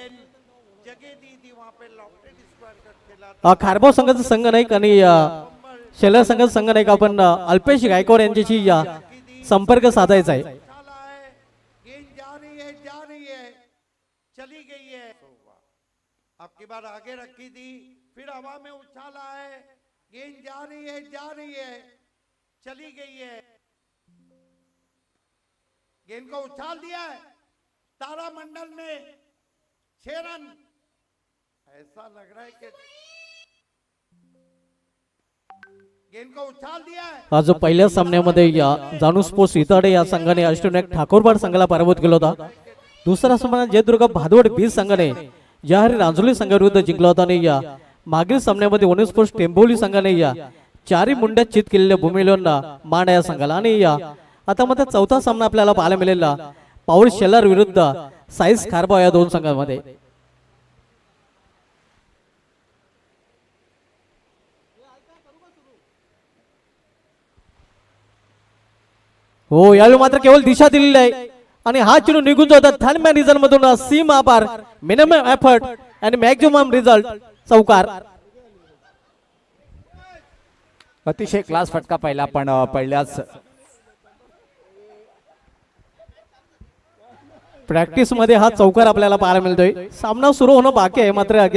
जगह दी थी वहां पे लॉफ्टेड स्क्वायर कट खेला खारबाव संघाचा संघ नाही आणि शेलर संघाचा संघ नाही का आपण अल्पेश गायकवाड यांच्याशी संपर्क साधायचा आहे. गेंद जा रही है चली गई है. आपकी बार आगे रखी थी फिर हवा में उछाला है. गेंद जा रही है चली गई है. गेंद को उछाल दिया है. तारामंडल में 6 रन. ऐसा लग रहा है कि गेंद को उछाल दिया है. आज पहिल्या सामन्यामध्ये जानू स्पोर्ट्स इताडे या संघाने अष्टविनायक ठाकूरबाड संघाला पराभूत केला होता. दुसरा सामना जयदुर्ग भादवड 20 संघाने जहारी रांजोली संघाविरुद्ध जिंकला होता आणि मागील सामन्यामध्ये वनी स्पोर्ट्स टेंभोली संघाने चारी मुंड्यात चित केलेल्या भूमिलोंना मान या संघाला. आणि आता मध्ये चौथा सामना आपल्याला पाहायला मिळालेला पाऊल शेलार विरुद्ध साईस खारबाव या दोन संघांमध्ये. हो यावेळी मात्र केवळ दिशा दिलेली आहे आणि हा चेंडू निघून जातात. थांब्या रिझल्ट मधून सीमा पार मिनिमम एफर्ट आणि मॅक्झिमम रिझल्ट चौकार. अतिशय क्लास फटका पाहिला पण पहिल्याच प्रॅक्टिस मध्ये हा चौकार आपल्याला पाहायला मिळतोय. सामना सुरू होणं बाकी आहे मात्र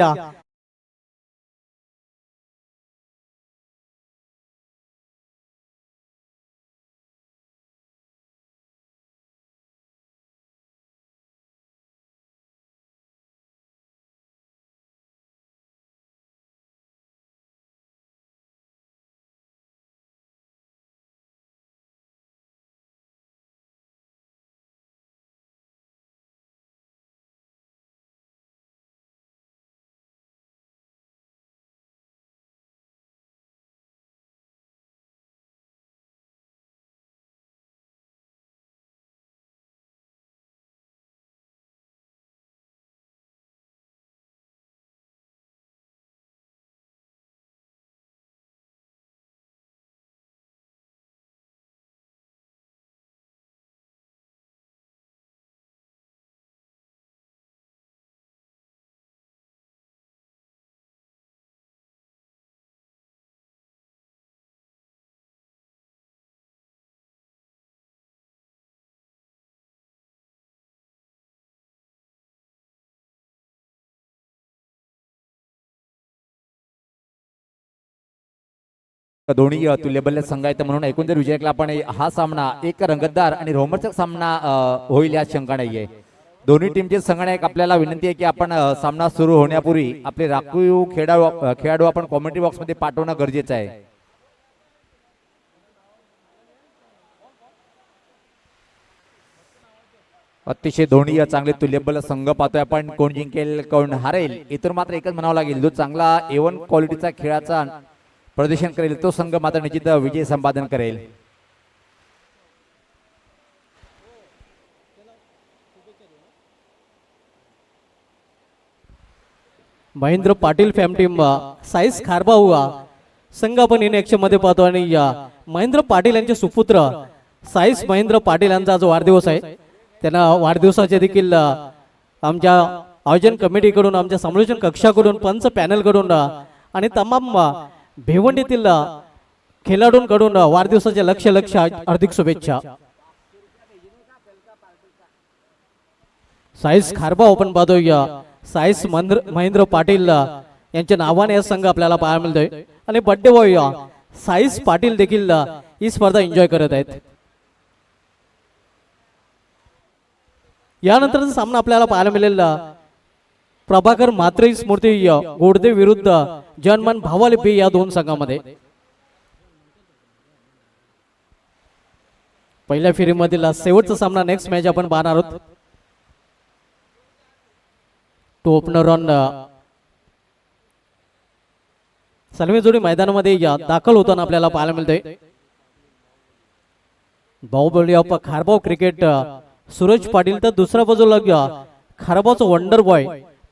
दोन्ही तुल्यबल्य संघ आहेत म्हणून एकूण जर विचार केला आपण हा सामना एक रंगतदार आणि रोमांचक सामना होईल या शंका नाहीये. दोन्ही टीमचे संघनायक आपल्याला विनंती आहे की आपण सामना सुरू होण्यापूर्वी आपले राखीव खेळाडू आपण कॉमेंट्री बॉक्स मध्ये पाठवणं गरजेचं आहे. अतिशय दोन्ही चांगले तुल्यबल संघ पाहतोय आपण. कोण जिंकेल कोण हारेल इतर मात्र एकच म्हणावं लागेल, जो चांगला A1 क्वालिटीचा खेळाचा प्रदर्शन करेल तो संघ मात्र निश्चित विजय संपादन करेल. महेंद्र पाटील फॅम टीम साईस खारबाव संघ आपण इन ऍक्शन मध्ये पाहतो आणि महेंद्र पाटील यांचे सुपुत्र साईस महेंद्र पाटील यांचा जो वाढदिवस आहे त्यांना वाढदिवसाचे देखील आमच्या आयोजन कमिटीकडून आमच्या समालोचन कक्षाकडून पंच पॅनलकडून आणि तमाम भिवंडीतील खेळाडूंकडून वाढदिवसाच्या लक्ष हार्दिक शुभेच्छा. साईस खारबाव आपण पाहतोय साईस महेंद्र पाटील यांच्या नावाने हा संघ आपल्याला पाहायला मिळतोय आणि बर्थडे बॉय साईस पाटील देखील ही स्पर्धा एन्जॉय करत आहेत. यानंतरचा सामना आपल्याला पाहायला मिळेल प्रभाकर म्हात्रे स्मृती गोडदे विरुद्ध जनमान भावाले बे या दोन संघांमध्ये. पहिल्या फेरीमधील शेवटचा सामना नेक्स्ट मॅच आपण पाहणार आहोत. टू ओपनर ऑन सलमी जोडी मैदानामध्ये दाखल होताना आपल्याला पाहायला मिळतोय. बाहुबली ऑफ खारबाव क्रिकेट सूरज पाटील तर दुसऱ्या बाजूला खारबावचा वंडर बॉय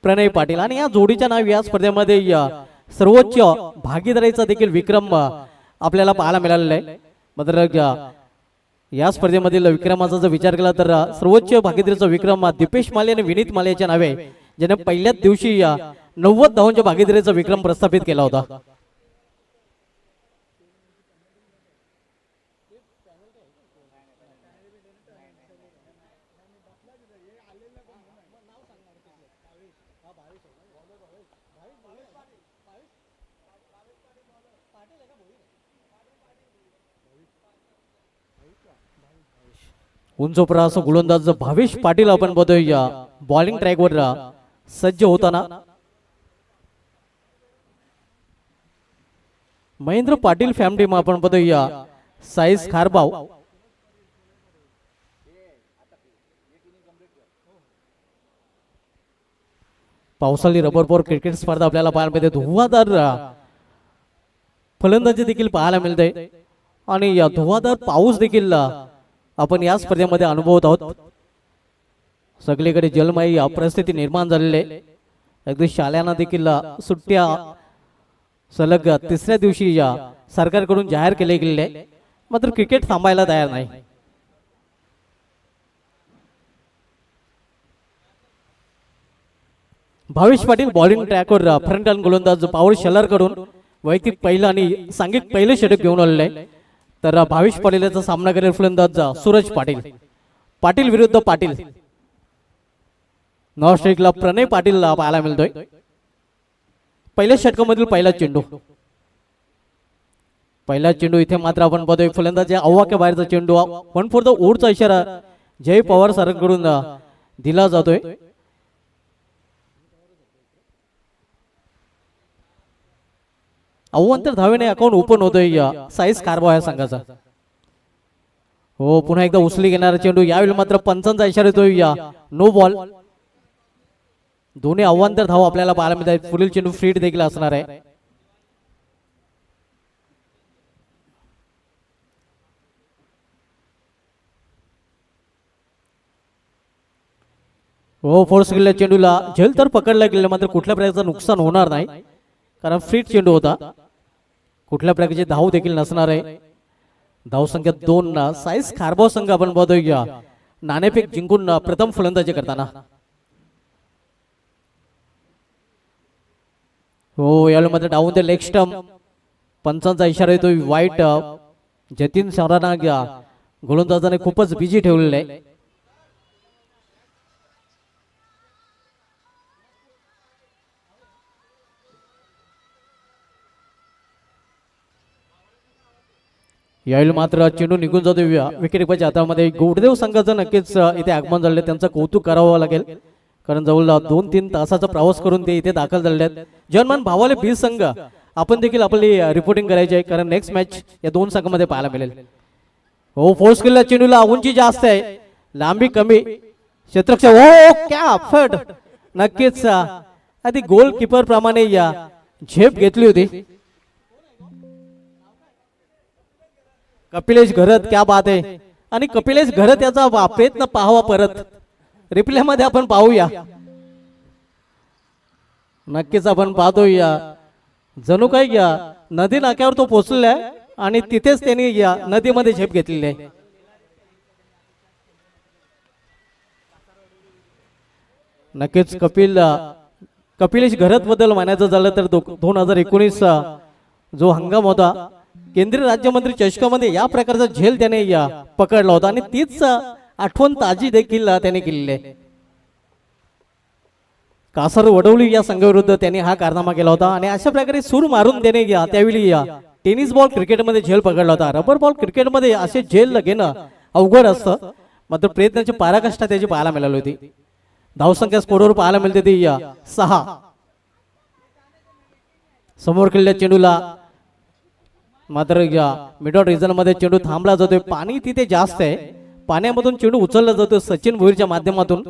प्रणय पाटील आणि या जोडीच्या नाव या स्पर्धेमध्ये सर्वोच्च भागीदारीचा देखील विक्रम आपल्याला पाहायला मिळालेला आहे. मात्र या स्पर्धेमधील विक्रमाचा जर विचार केला तर सर्वोच्च भागीदारीचा विक्रम दीपेश माले आणि विनीत माले याच्या नावे ज्याने पहिल्याच दिवशी 90 धावांच्या भागीदारीचा विक्रम प्रस्थापित केला होता. उंचोपरा गोलंदाज भावेश पाटील आपण बघतोय बॉलिंग ट्रॅकवर सज्ज होताना. महेंद्र पाटील फॅम टीम आपण बघतोय साईज खारबाव. पावसाळी रबर बॉल क्रिकेट स्पर्धा आपल्याला पाहायला मिळते. धुवाधार फलंदाजी देखील पाहायला मिळते आणि या धुवाधार पाऊस देखील आपण या स्पर्धेमध्ये अनुभवत आहोत. सगळीकडे जलमयी परिस्थिती निर्माण झालेली आहे. अगदी शाळांना देखील सुट्ट्या सलग तिसऱ्या दिवशी सरकारकडून जाहीर केले गेले आहे. मात्र क्रिकेट थांबायला तयार नाही. भावेश पाटील बॉलिंग ट्रॅकवर फरंटन गोलंदाज पावर शेलर कडून वैयक्तिक पहिलं आणि सांघिक पहिलं षटक घेऊन आलेले आहे. तर भावेश पाटीलचा सामना करेल फलंदाज सूरज पाटील. पाटील विरुद्ध पाटील. नॉन स्ट्राईकला प्रणय पाटील पाहायला मिळतोय. पहिल्या षटकामधील पहिला चेंडू. पहिला चेंडू इथे मात्र आपण बघतोय फलंदाज अव्वाक्या बाहेरचा चेंडू. 1 फॉर द ओडचा इशारा जय पवार सरांकडून दिला जातोय. अव्वंतर धावेने अकाउंट ओपन होतोय साईज खारबाव या संघाचा. हो पुन्हा एकदा उचली घेणारा चेंडू. यावेळी मात्र पंचांचा इशारा येतोय नो बॉल. दोन्ही अव्वंतर धाव आपल्याला पाहायला मिळतात. पुढील चेंडू फ्रीड देखील असणार आहे. हो फोर्स केलेल्या चेंडूला झेल तर पकडला गेला मात्र कुठल्या प्रकारचं नुकसान होणार नाही कारण फ्रीड चेंडू होता. कुठल्या प्रकारचे धाव देखील नसणार आहे. धाव संख्या 2 साईज खारबाव संघ आपण बघतोय नाणेफेक जिंकून प्रथम फलंदाजी करताना. हो यावेळी मात्र डाऊन द लेग स्टंप. पंचांचा इशारा येतोय वाईट. जतीन सरांना गोलंदाजाने खूपच बिझी ठेवलेलं आहे. यावेळी मात्र चेंडू निघून जातो विकेट कीपरच्या हातामध्ये. गोडदेव संघाचं नक्कीच इथे आगमन झाले. त्यांचं कौतुक करावं लागेल कारण जवळ 2-3 तासाचा प्रवास करून ते इथे दाखल झाले आहेत. जर्मन भावाले 20 संघ आपण देखील आपली रिपोर्टिंग करायची आहे कारण नेक्स्ट मॅच या 2 संघामध्ये पाहायला मिळेल. हो फोर्स केलेल्या चेंडूला उंची जास्त आहे लांबी कमी क्षेत्ररक्षक. हो क्या फट. नक्कीच आधी गोल कीपर प्रमाणे झेप घेतली होती. कपिलेश घरत क्या बात आहे. आणि कपिलेश घरत याचा प्रयत्न पाहावा परत रिप्ले मध्ये आपण पाहूया. नक्कीच आपण पाहतोय जणू काही नदी नाक्यावर तो पोहोचलेला आहे आणि तिथेच त्यांनी नदीमध्ये झेप घेतलेली आहे. नक्कीच कपिलेश घरत बद्दल म्हणायचं झालं तर 2019 जो हंगाम होता केंद्रीय राज्यमंत्री चषकामध्ये या प्रकारचा झेल त्याने पकडला होता आणि तीच आठवण ताजी देखील त्याने केलेली आहे. कासर वडवली या संघाविरुद्ध त्यांनी हा कारनामा केला होता आणि अशा प्रकारे सूर मारून त्याने त्यावेळी टेनिस बॉल क्रिकेटमध्ये झेल पकडला होता. रबर बॉल क्रिकेटमध्ये असे झेल घेणं अवघड असतं मात्र प्रयत्नाची पराकाष्ठा त्याची पाहायला मिळाली होती. धावसंख्या स्कोरवर पाहायला मिळते ती 6. समोर खेळलेल्या चेंडूला मात्र मिडॉट रिजन मध्ये चेंडू थांबला जातोय. पाणी तिथे जास्त आहे. पाण्यामधून चेंडू उचलला जातो सचिन भोईरच्या माध्यमातून.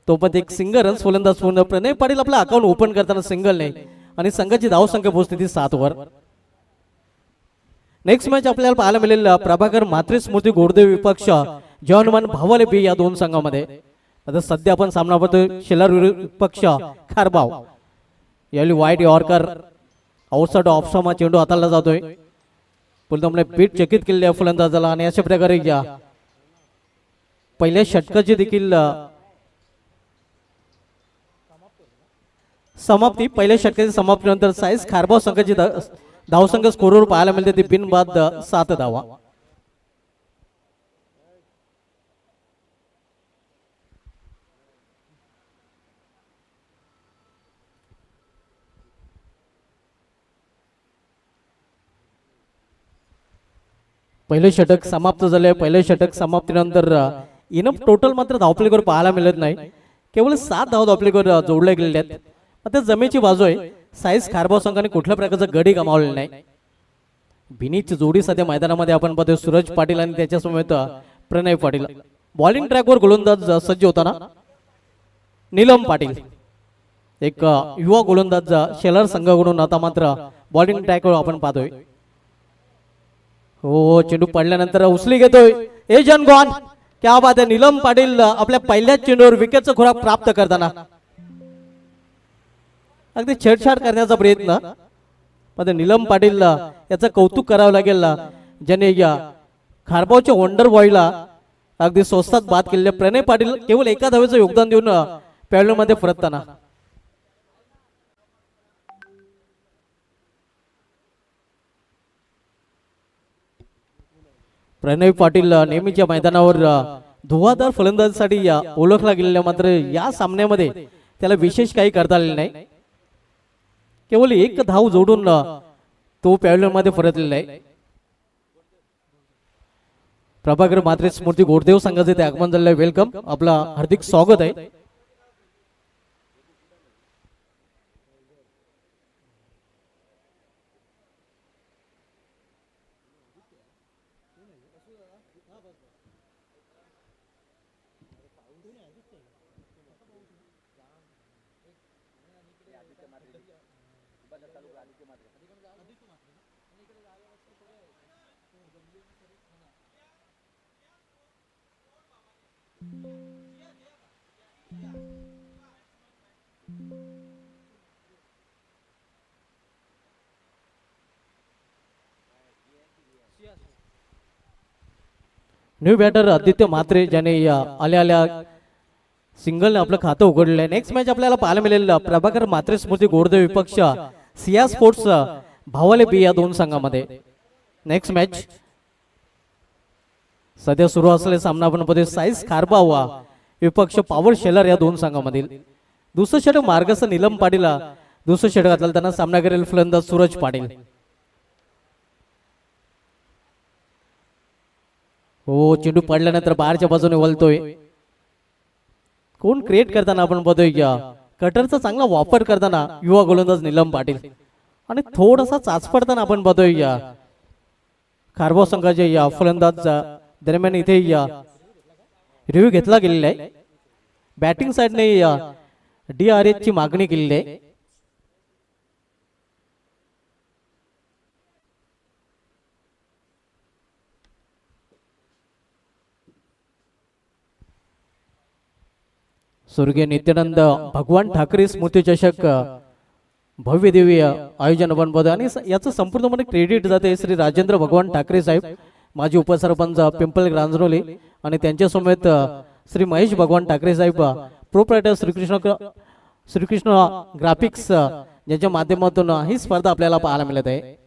तो पण एक सिंगल रन्स फलंदाज पूर्ण. प्रणय पाटील आपला अकाउंट ओपन करताना सिंगल नाही आणि संघाची धावसंख्या पोहोचते ती 7 वर. नेक्स्ट मॅच आपल्याला पाहायला मिळेल प्रभाकर म्हात्रे स्मृती गोडदेव विपक्ष जवानमान भावाले बी या 2 संघामध्ये. आता सध्या आपण सामना पाहतोय शेलार विपक्ष खारबाव. यावेळी वाईट यॉर्कर आउटसाइड ऑफस्टॉप चेंडू हाताळला जातोय. पुलतमने बीट चकित केलेल्या फलंदाजाला आणि अशा प्रकारे पहिल्या षटकाची देखील समाप्ती पहिल्या षटकाची समाप्तीनंतर साईस खारबाव संघाची धावसंख्या स्कोरवर पाहायला मिळते ती बिनबाद 7 धावा. पहिले षटक समाप्त झाले. पहिले षटक समाप्तीनंतर इनफ टोटल मात्र धावपलीवर पाहायला मिळत नाही. केवळ 7 धाव धावपलीवर जोडले गेलेले आहेत. आता जमेची बाजू आहे. साईस खारबाव संघाने कुठल्या प्रकारचा गडी गमावलेला नाही. बिनीची जोडी सध्या मैदानामध्ये आपण पाहतोय सूरज पाटील आणि त्याच्यासमवेत प्रणय पाटील. बॉलिंग ट्रॅकवर गोलंदाज सज्ज होताना नीलम पाटील एक युवा गोलंदाज शेलार संघाकडून आता मात्र बॉलिंग ट्रॅकवर आपण पाहतोय. हो चेंडू पडल्यानंतर उचली घेतोय एजन गॉन. क्या बात आहे. नीलम पाटील आपल्या पहिल्याच चेंडूवर विकेटचा खुराक प्राप्त करताना अगदी छेडछाड करण्याचा प्रयत्न. पण नीलम पाटील याचं कौतुक करावं लागेल ज्याने या खारबावच्या वंडर बॉयला अगदी स्वस्तात बाद केले. प्रणय पाटील केवळ एका धावेचं योगदान देऊन पॅडलमध्ये परतताना प्रणय पाटील नेहमीच्या मैदानावर धुवाधार फलंदाजीसाठी ओळखला गेलेला. मात्र या सामन्यामध्ये त्याला विशेष काही करता आलेलं नाही. केवळ एक धाव जोडून तो पॅव्हलियनमध्ये परतलेला आहे. प्रभाकर म्हात्रे स्मृती गोडदेव संघाचे ते आगमन झालेलं आहे. वेलकम, आपला हार्दिक स्वागत आहे. न्यू बॅटर आदित्य म्हात्रे ज्याने आल्या आल्या सिंगलने आपलं खातं उघडलेलं आहे. नेक्स्ट मॅच आपल्याला पाहायला मिळेल प्रभाकर म्हात्रे स्मृती गोडदेव विपक्ष सिया स्पोर्ट्स भावाले बी या दोन संघामध्ये. नेक्स्ट मॅच सध्या सुरू असलेला सामना आपण मध्ये साईस खारबाव विपक्ष पॉवर शेलर या दोन संघामधील. दुसरं षटक मार्गस्थ नीलम पाटील, दुसरं षटक घातलं त्यांना सामना करेल फलंदाज सूरज पाटील. हो चेंडू पडल्यानंतर बाहेरच्या बाजूने वळतोय. कोण क्रिएट करताना आपण बघतोय कटरचा चांगला वापर करताना युवा गोलंदाज नीलम पाटील आणि थोडासा चाच पडताना आपण बघतोय खारबाव संघाचे या फलंदाज दरम्यान इथे रिव्ह्यू घेतला गेलेला आहे. बॅटिंग साइडने DRS ची मागणी केलेली आहे. स्वर्गीय नित्यानंद भगवान ठाकरे स्मृती चषक भव्य दिव्य आयोजन बनवत आणि याचं संपूर्णपणे क्रेडिट जाते श्री राजेंद्र भगवान ठाकरे साहेब, माजी उपसरपंच पिंपल रांजनोली आणि त्यांच्या समेत श्री महेश भगवान ठाकरे साहेब, प्रोप्रायटर श्रीकृष्ण ग्राफिक्स यांच्या माध्यमातून ही स्पर्धा आपल्याला पाहायला मिळत आहे.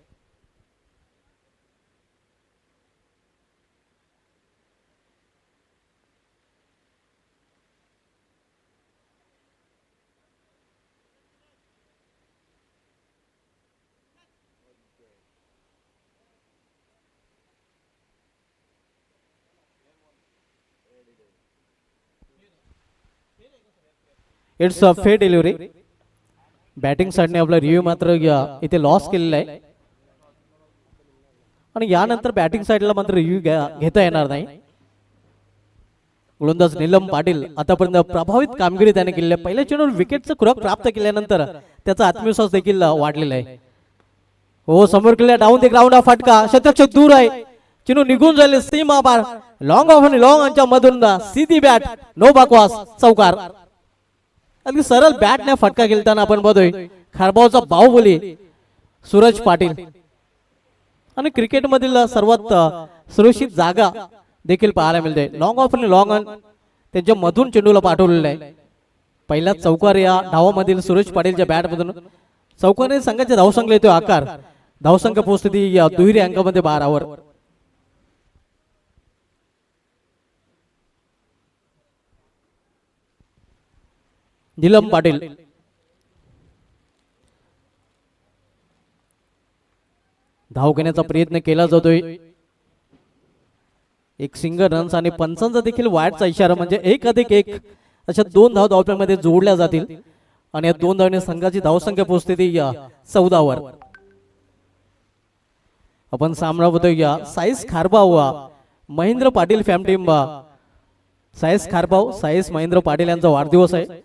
It's a fair delivery. Batting साइडने आपला रिव्ह्यू मात्र इथे लॉस केलेला आहे आणि यानंतर बॅटिंग साइडला मात्र रिव्ह्यू घेता येणार नाही. गोलंदाज नीलम पाटील आतापर्यंत प्रभावित कामगिरी त्याने केली आहे. पहिल्या चेंडूवर विकेटचं खुराक प्राप्त केल्यानंतर त्याचा आत्मविश्वास देखील वाढलेला आहे. हो समोर केलेला डाऊन द ग्राउंड हा फटका शतक दूर आहे. चेंडू निघून जाईल सीमा बार. लॉंग ऑफ आणि लॉंग यांच्या मधून सीधी बॅट, नो बकवास, चौकार. अगदी सरळ बॅटने फटका खेळताना आपण बघतोय खारबावचा बाहुबली सूरज पाटील आणि क्रिकेट मधील सर्वात सुरक्षित जागा देखील पाहायला मिळते. लॉंग ऑफ आणि लॉंग ऑन त्यांच्या मधून चेंडूला पाठवलेला आहे. पहिल्या चौकार या धावामधील सुरेश पाटीलच्या बॅटमधून चौकाने संघाच्या धावसंख्येला येतो आकार. धावसंख्या पोहोचते या दुहेरी अंकामध्ये 12वर. नीलम पाटील धाव घेण्याचा प्रयत्न केला जातोय. एक सिंगल रन्स आणि पंचांचा देखील वाईटचा इशारा, म्हणजे 1+1 अशा 2 धाव धावप्यामध्ये जोडल्या जातील आणि या 2 धावने संघाची धावसंख्या पोहोचते ती या 14वर. आपण सामना बघूया साईस खारबाव महेंद्र पाटील फॅम टीम. साईस खारबाव साईस महेंद्र पाटील यांचा वाढदिवस आहे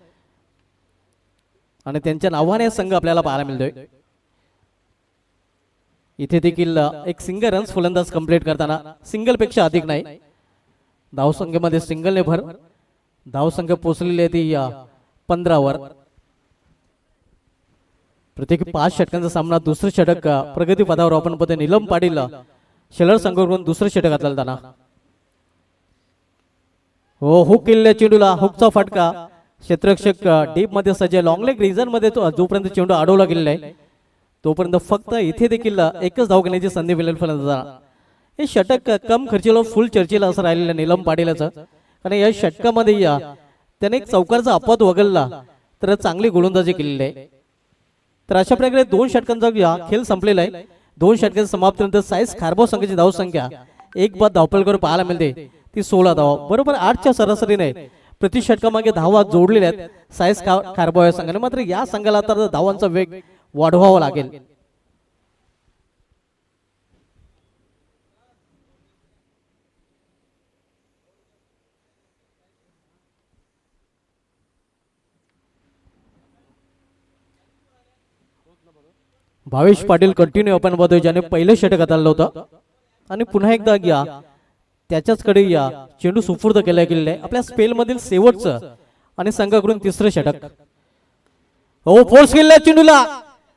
आणि त्यांच्या नावाने संघ आपल्याला पाहायला मिळतोय. इथे देखील एक सिंगल रन्स फलंदाज कंप्लीट करताना सिंगल पेक्षा अधिक नाही. धावसंख्येमध्ये सिंगलने भर. धावसंख्या पोहोचलेली आहे ती 15वर. प्रत्येकी 5 षटकांचा सामना. दुसरं षटक प्रगती पदावर आपण पदे नीलम पाटील शेलर संघाकडून दुसरं षटक घातलं त्यांना. हो हुक केलेल्या चेंडूला हुकचा फटका. क्षेत्ररक्षक डीप मध्ये सज्ज लॉंग लेग रिजन मध्ये जोपर्यंत चेंडू अडवला गेलेला आहे तोपर्यंत फक्त इथे देखील एकच धाव घेण्याची संधी मिळेल फलंदाजाला. हे षटक कम खर्चीला फुल चर्चेला असं राहिलेलं नीलम पाटीलचं, कारण या षटकामध्ये त्याने एक चौकारचा अपवाद वगळला तर चांगली गोलंदाजी केलेली आहे. तर अशा प्रकारे 2 षटकांचा खेळ संपलेला आहे. 2 षटकांच्या समाप्तीनंतर साईस खारबाव संघाची धावसंख्या एक बाद धावपलकर पाहायला मिळते ती 16 धावा. बरोबर 8च्या सरासरीने प्रति षटकामागे धावा जोडलेल्या आहेत साईस खारबाव या संघाने. मात्र या संघाला तर धावांचा वेग वाढवावा लागेल. भावेश पाटील कंटिन्यू आपण बघतोय ज्याने पहिलं षटक हाताळलं होतं आणि पुन्हा एकदा त्याच्याचकडे चेंडू सुपूर्द केलेलं आहे. आपल्या स्पेल मधील शेवटचं आणि संघाकडून तिसरं षटक. हो फोर्स केलेला चेंडूला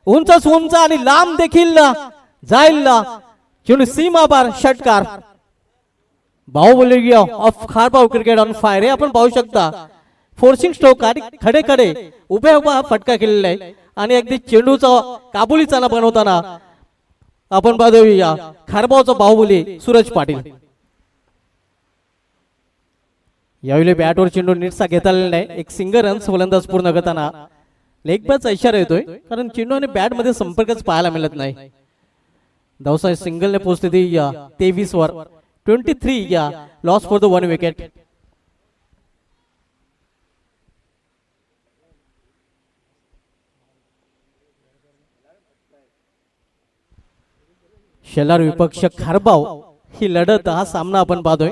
उंच उंच आणि लांब देखील जाईल चेंडू सीमा पार. षटकार. Baahubali of Kharbav cricket on fire हे आपण पाहू शकता. फोर्सिंग स्ट्रोक आणि खडे खडे उभ्या उभा फटका केलेला आहे आणि अगदी चेंडूचा काबुली चाला बनवताना आपण पाहूया खारबावचा बाहुबली सूरज पाटील. यावेळी बॅटवर चेंडू नीटसा घेता आलेला नाही. एक सिंगल रन्स फलंदाज पूर्ण करताना लेग बॅटचा इशारा येतोय कारण चेंडू आणि बॅट मध्ये संपर्कच पाहायला मिळत नाही. धावसा सिंगलने पोहोचते ती 23वर. 23 loss for the 1 wicket. Shelar विपक्ष खारबाव ही लढत हा सामना आपण पाहतोय.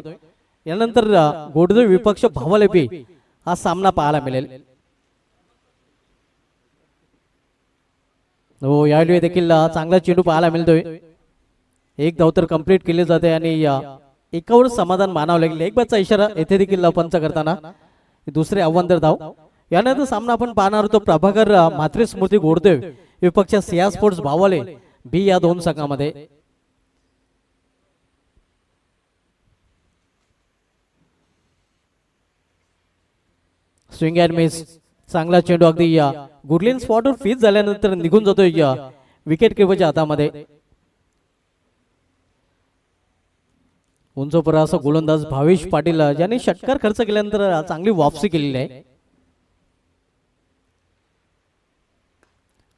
यानंतर गोडदेव विपक्ष भावलेपी हा सामना पाहायला मिळेल. हो यावेळी देखील चांगला चेंडू पाहायला मिळतोय. एक धाव तर कंप्लीट केली जाते आणि एकावर समाधान मानावं लागेल. एक बादचा इशारा येथे देखील पंच करताना दुसरे आव्हानदार धाव. यानंतर सामना आपण पाहणार होतो प्रभाकर म्हात्रे स्मृती गोडदेव विपक्ष सिया स्पोर्ट्स भावले बी या 2 संघामध्ये. Swing and miss. चांगला चेंडू अगदी गुडलिन स्पॉटवर फिट झाल्यानंतर निघून जातोय विकेट किपरच्या हातामध्ये. उंचपर असा गोलंदाज भावेश पाटील ज्यांनी षटकार खर्च केल्यानंतर चांगली वापसी केलेली आहे.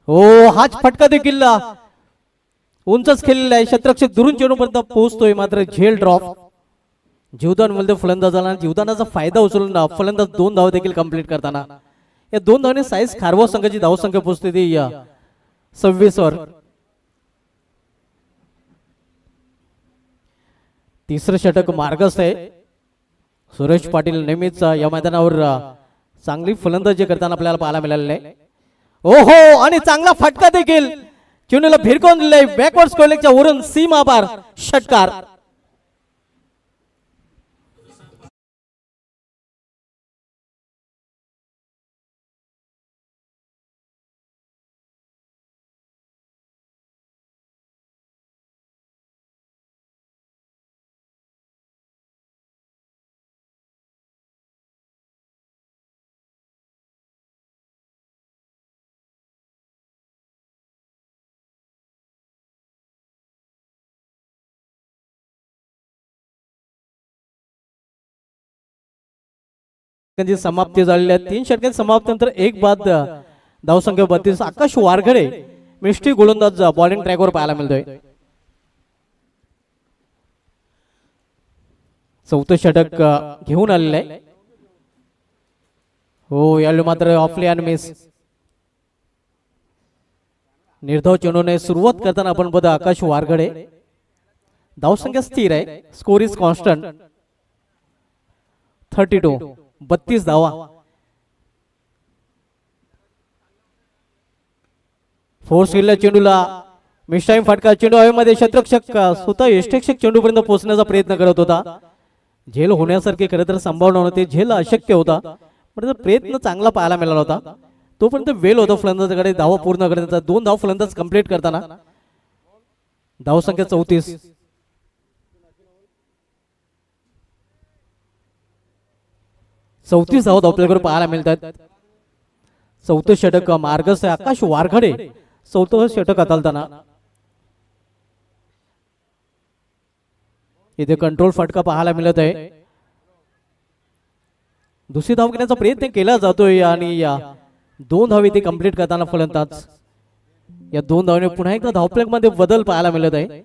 हो हाच फटका देखील उंचच खेळलेला आहे. क्षेत्ररक्षक दुरून चेंडूपर्यंत पोहोचतोय मात्र झेल ड्रॉप. जीवदान मिळते फलंदाजाला. जीवदानाचा फायदा उचलून फलंदाज 2 धाव देखील कंप्लीट करताना या 2 धावने साईस खारबाव संघाची धावसंख्या पोहोचते ती 26वर. तिसरं षटक मार्गस्थ आहे. सुरेश पाटील नेहमीच या मैदानावर चांगली फलंदाजी करताना आपल्याला पाहायला मिळालेलं आहे. ओहो आणि चांगला फटका देखील चेंडूला भिरकवून दिलाय बॅकवर्ड स्कोअरलेगच्या वरून सीमा पार. षटकार. षटकांची समाप्ती झालेली आहे. 3 षटकांची समाप्तीनंतर एक बाद धावसंख्या 32. आकाश वारघडे मिष्टी गोलंदाज बॉलिंग ट्रॅकवर पाहायला मिळतोय. चौथं षटक घेऊन आलेलं आहे. हो, यावेळी मात्र ऑफली आणि मिस. निर्धाव चेंडूने सुरुवात करताना आपण बघा आकाश वारघडे. धावसंख्या स्थिर आहे. Score is constant 32. 32 धावा. फोर्स केलेल्या चेंडूला मिस्टाईम फटका. चेंडू हवेमध्ये क्षेत्ररक्षक स्वतः यष्टिरक्षक चेंडूपर्यंत पोहोचण्याचा प्रयत्न करत होता. झेल होण्यासारखी खरं तर संभावना होती. झेल अशक्य होता, पण प्रयत्न चांगला पाहायला मिळाला होता. तोपर्यंत वेल होता फलंदाजाकडे धावा पूर्ण करण्याचा. 2 धाव फलंदाज कंप्लीट करताना धावसंख्या 34. धावा आपल्याकडे पाहायला मिळतात. चौथं षटक मार्गस्थ आकाश वारघडे. चौथं षटक हाताळताना इथे कंट्रोल फटका पाहायला मिळत आहे. दुसरी धाव घेण्याचा प्रयत्न केला जातोय आणि या 2 धाव इथे कंप्लीट करताना फलंदाज या 2 धावने पुन्हा एकदा धावफलक मध्ये बदल पाहायला मिळत आहे.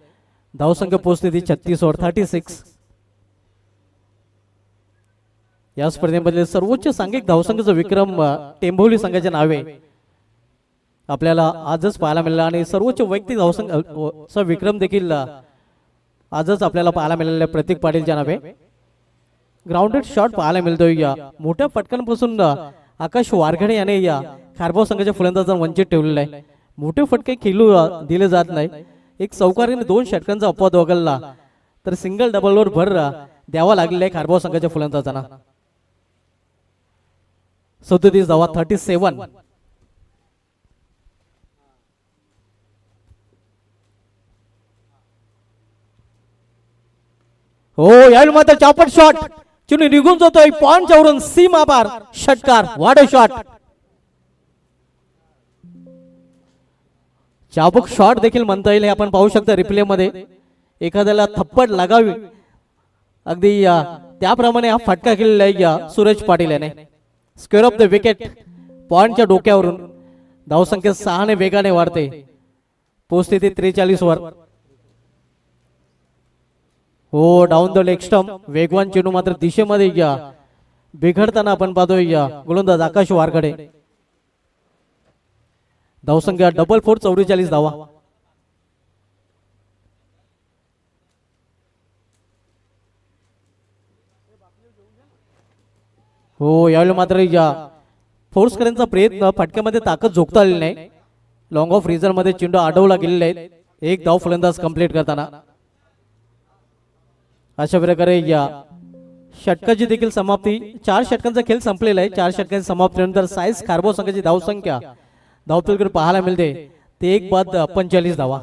धावसंख्या पोहोचते ती 36 वर 36. या स्पर्धेमध्ये सर्वोच्च सांघिक धावसंख्येचा विक्रम टेंभोली संघाच्या नावे आपल्याला आजच पाहायला मिळाला आणि सर्वोच्च वैयक्तिक धावसंख्येचा विक्रम देखील आजच आपल्याला पाहायला मिळालेला प्रतीक पाटीलच्या नावे. ग्राउंडेड शॉट पाहायला मिळतोय. या मोठ्या फटकांपासून आकाश वारघडे याने या खारबाव संघाच्या फलंदाजांना वंचित ठेवलेला आहे. मोठे फटके खेळू दिले जात नाही. एक चौकारीने 2 षटकांचा अपवाद वगळला तर सिंगल डबलवर भर द्यावा लागलेला आहे खारबाव संघाच्या फलंदाजांना. 37 धावा 37. हो, यावेळी मात्र चापट शॉट. चेंडू निघून जातोय पॉइंटच्या वरून सीमा पार. षटकार. वाढ शॉट. चाबूक शॉट देखील म्हणता येईल. आपण पाहू शकता रिप्ले मध्ये. एखाद्याला थप्पड लागावी अगदी त्याप्रमाणे हा फटका केलेला आहे सूरज पाटील याने. Square of the wicket. पॉइंटच्या डोक्यावरून धावसंख्या 6 ने वेगाने वाढते. पोहोचते ती 43 वर. हो, डाऊन द लेग स्टंप. वेगवान चेंडू मात्र दिशेमध्ये बिघडताना आपण पाहतोय गोलंदाज आकाश वारघडे. धावसंख्या 4 44 धावा. हो, यावेळी मात्र फोर्स करण्याचा प्रयत्न फटक्यामध्ये ताकद झोकता आलेली नाही. लॉंग ऑफ रिझन मध्ये चेंडू अडवला गेलेला आहे. 1 धाव फलंदाज कंप्लीट करताना. अशा प्रकारे या षटकाची देखील समाप्ती. 4 षटकांचा खेळ संपलेला आहे. 4 षटकांच्या समाप्तीनंतर साईज खारबाव संघाची धावसंख्या धावपलकडे पाहायला मिळते ते 1 बाद 45 धावा.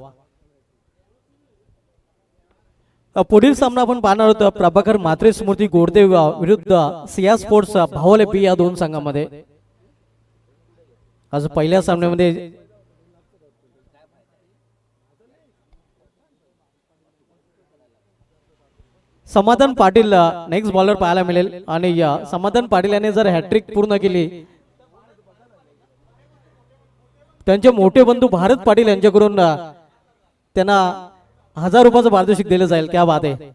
पुढील सामना आपण पाहणार आहोत प्रभाकर म्हात्रे स्मृती गोडदेव विरुद्ध सिया स्पोर्ट्स भावले बी या 2 संघांमध्ये. आज पहिल्या सामन्यामध्ये समाधान पाटील नेक्स्ट बॉलर पाहायला मिळेल आणि या समाधान पाटील याने जर हॅट्रिक पूर्ण केली त्यांचे मोठे बंधू भारत पाटील यांच्याकडून त्यांना 1000 रुपयाचं पारितोषिक दिलं जाईल. क्या बात आहे.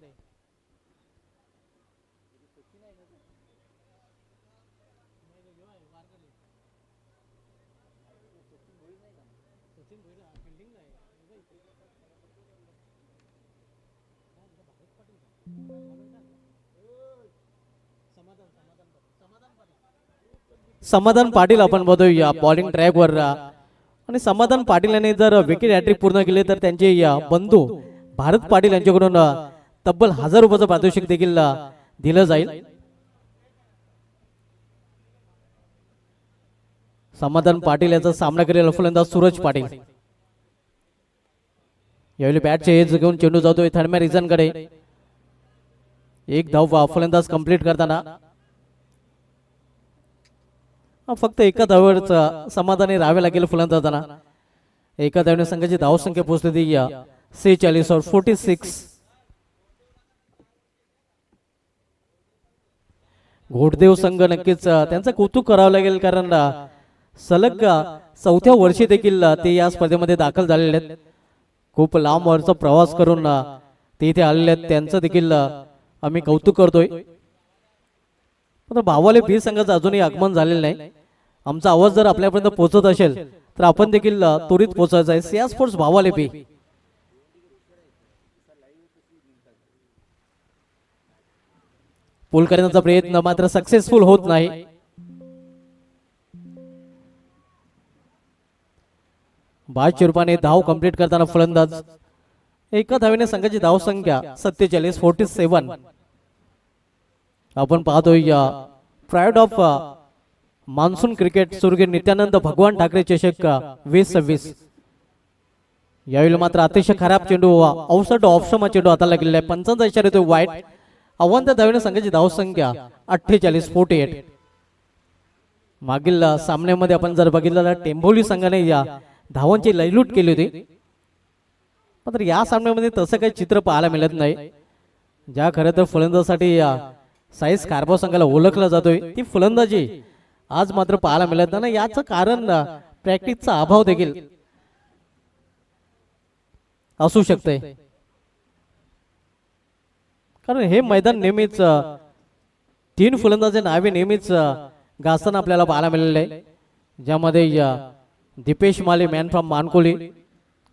समाधान पाटील आपण बघतोय बॉलिंग ट्रॅकवर आणि समाधान पाटील यांनी जर विकेट हॅट्रिक पूर्ण केले तर त्यांचे बंधू भारत पाटील यांच्याकडून तब्बल 1000 रुपयाचं पारितोषिक देखील दिलं जाईल. समाधान पाटील याचा सामना करेल फलंदाज सूरज पाटील. यावेळी बॅटचे एज घेऊन चेंडू जातोय थर्ड्या रिझन कडे. 1 धाव फलंदाज कंप्लीट करताना फक्त एका धावेवरच समाधानी राहावे लागेल फलंदाजांना. एका धावेने संघाची धावसंख्या पोहोचली ती 46 और 46. घोडदेव संघ नक्कीच त्यांचं कौतुक करावं लागेल, कारण सलग चौथ्या वर्षी देखील ते या स्पर्धेमध्ये दाखल झालेले आहेत. खूप लांब वरचा प्रवास करून ते इथे आलेले आहेत, त्यांचं देखील आम्ही कौतुक करतोय. मात्र भावाले बी संघाचं अजूनही आगमन झालेलं नाही. आमचा आवाज जर आपल्यापर्यंत पोहोचत असेल तर आपण देखील त्वरित पोहोचायचं आहे. सिया स्पोर्ट्स भावाले बी पूल करण्याचा प्रयत्न मात्र सक्सेसफुल होत नाही. बाज रुपयाने धाव कंप्लीट करताना फलंदाज एका धावेने संघाची धाव संख्या 47-47. आपण पाहतोय प्राईड ऑफ मान्सून क्रिकेट स्वर्गीय नित्यानंद भगवान ठाकरे चषक 2026. यावेळी मात्र अतिशय खराब चेंडू अवसट ऑप्शमा चेंडू हाताला गेलेला आहे. 55 इशारा येतोय वाईट. अव्वल धावेने संघाची धाव संख्या 48-48. मागील सामन्यामध्ये आपण जर बघितलं टेंभोली संघाने या धावांची लयलूट केली होती, मात्र या सामन्यामध्ये तसं काही चित्र पाहायला मिळत नाही. ज्या खरं तर फलंदाजीसाठी साईस कारभार संघाला ओळखला जातोय ती फलंदाजी आज मात्र पाहायला मिळत नाही. याचं कारण प्रॅक्टिसचा अभाव देखील असू शकते, कारण हे मैदान नेहमीच 3 फलंदाजे नावे नेहमीच गाजताना आपल्याला पाहायला मिळालेले आहे, ज्यामध्ये दीपेश माले मॅन फ्रॉम मानकोली,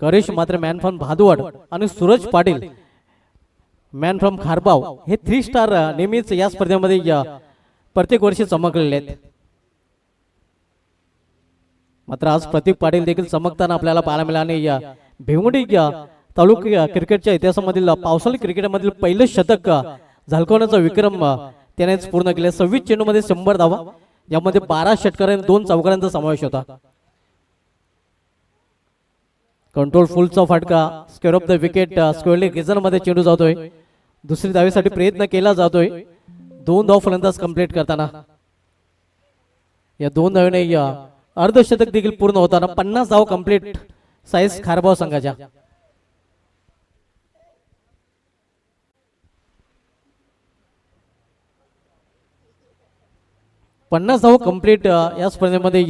करेश मात्र मॅन फ्रॉम भादवड आणि सूरज पाटील मॅन फ्रॉम खारबाव हे 3 स्टार नेहमीच या स्पर्धेमध्ये प्रत्येक वर्षी चमकलेले आहेत. मात्र आज प्रतीक पाटील देखील चमकताना आपल्याला पाहायला मिळाले. आणि भिवंडी तालुका क्रिकेटच्या इतिहासामधील पावसाळी क्रिकेटमधील पहिलं शतक झळकवण्याचा विक्रम त्यानेच पूर्ण केला. 26 चेंडूमध्ये 100 धावा, यामध्ये 12 षटकार आणि 2 चौकारांचा समावेश होता. कंट्रोल फुलचा फटका, square of the wicket, squarely region मध्ये चेंडू जातोय. दुसरी धावेसाठी प्रयत्न केला जातोय 2 धाव फलंदाज कंप्लीट करताना. या 2 धावेने अर्धशतक देखील पूर्ण होताना 50 धाव कंप्लीट साईस खारबाव संघाच्या. पन्नास धाव कंप्लीट या स्पर्धेमध्ये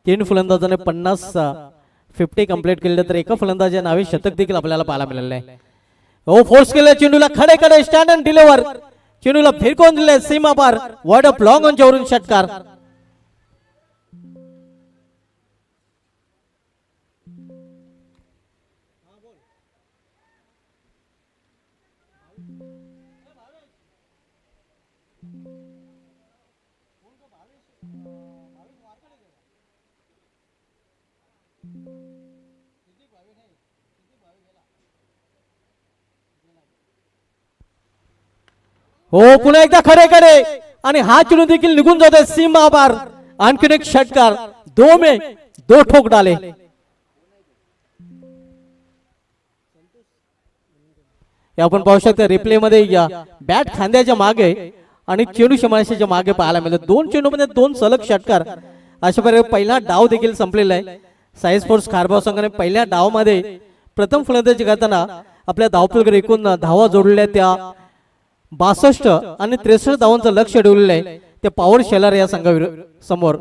3 फलंदाजांनी 50 कंप्लीट केले, तर एका फलंदाजाच्या नावे शतक देखील आपल्याला पाहायला मिळाले आहे. ओ फोर्स केले चेंडूला खडे खडे स्टँड अँड डिलिव्हर, चेंडूला फिरकवून दिले सीमा पार, वर्ड अप लॉंग ऑन वरून षटकार. हो पुन्हा एकदा खडे खडे आणि हा चेंडू देखील निघून जातोय सीमा पार. आणखीन एक षटकार, 2 में 2 ठोक डाले. आपण पाहू शकता रिप्ले मध्ये बॅट खांद्याच्या मागे आणि चेंडू शमाशीच्या मागे पाहायला मिळतं. 2 चेंडूमध्ये 2 सलग षटकार. अशा प्रकारे पहिला डाव देखील संपलेला आहे. साई स्पोर्ट्स खारबाव संघाने पहिल्या डावामध्ये प्रथम फलंदाजी करताना आपल्या धावपलकर एकूण धावा जोडलेल्या त्या 62 आणि 63 धावांचं लक्ष ठेवलेलं आहे ते पॉवर शेलर या समोर.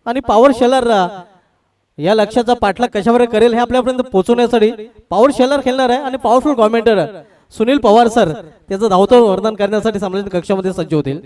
आणि पॉवर शेलर या लक्ष्याचा पाठलाग कशावर करेल हे आपल्यापर्यंत पोहोचवण्यासाठी पॉवर शेलर खेळणार आहे आणि powerful commenter Sunil Pawar sir त्याचं धावतं वर्णन करण्यासाठी संमेलन कक्षामध्ये सज्ज होतील.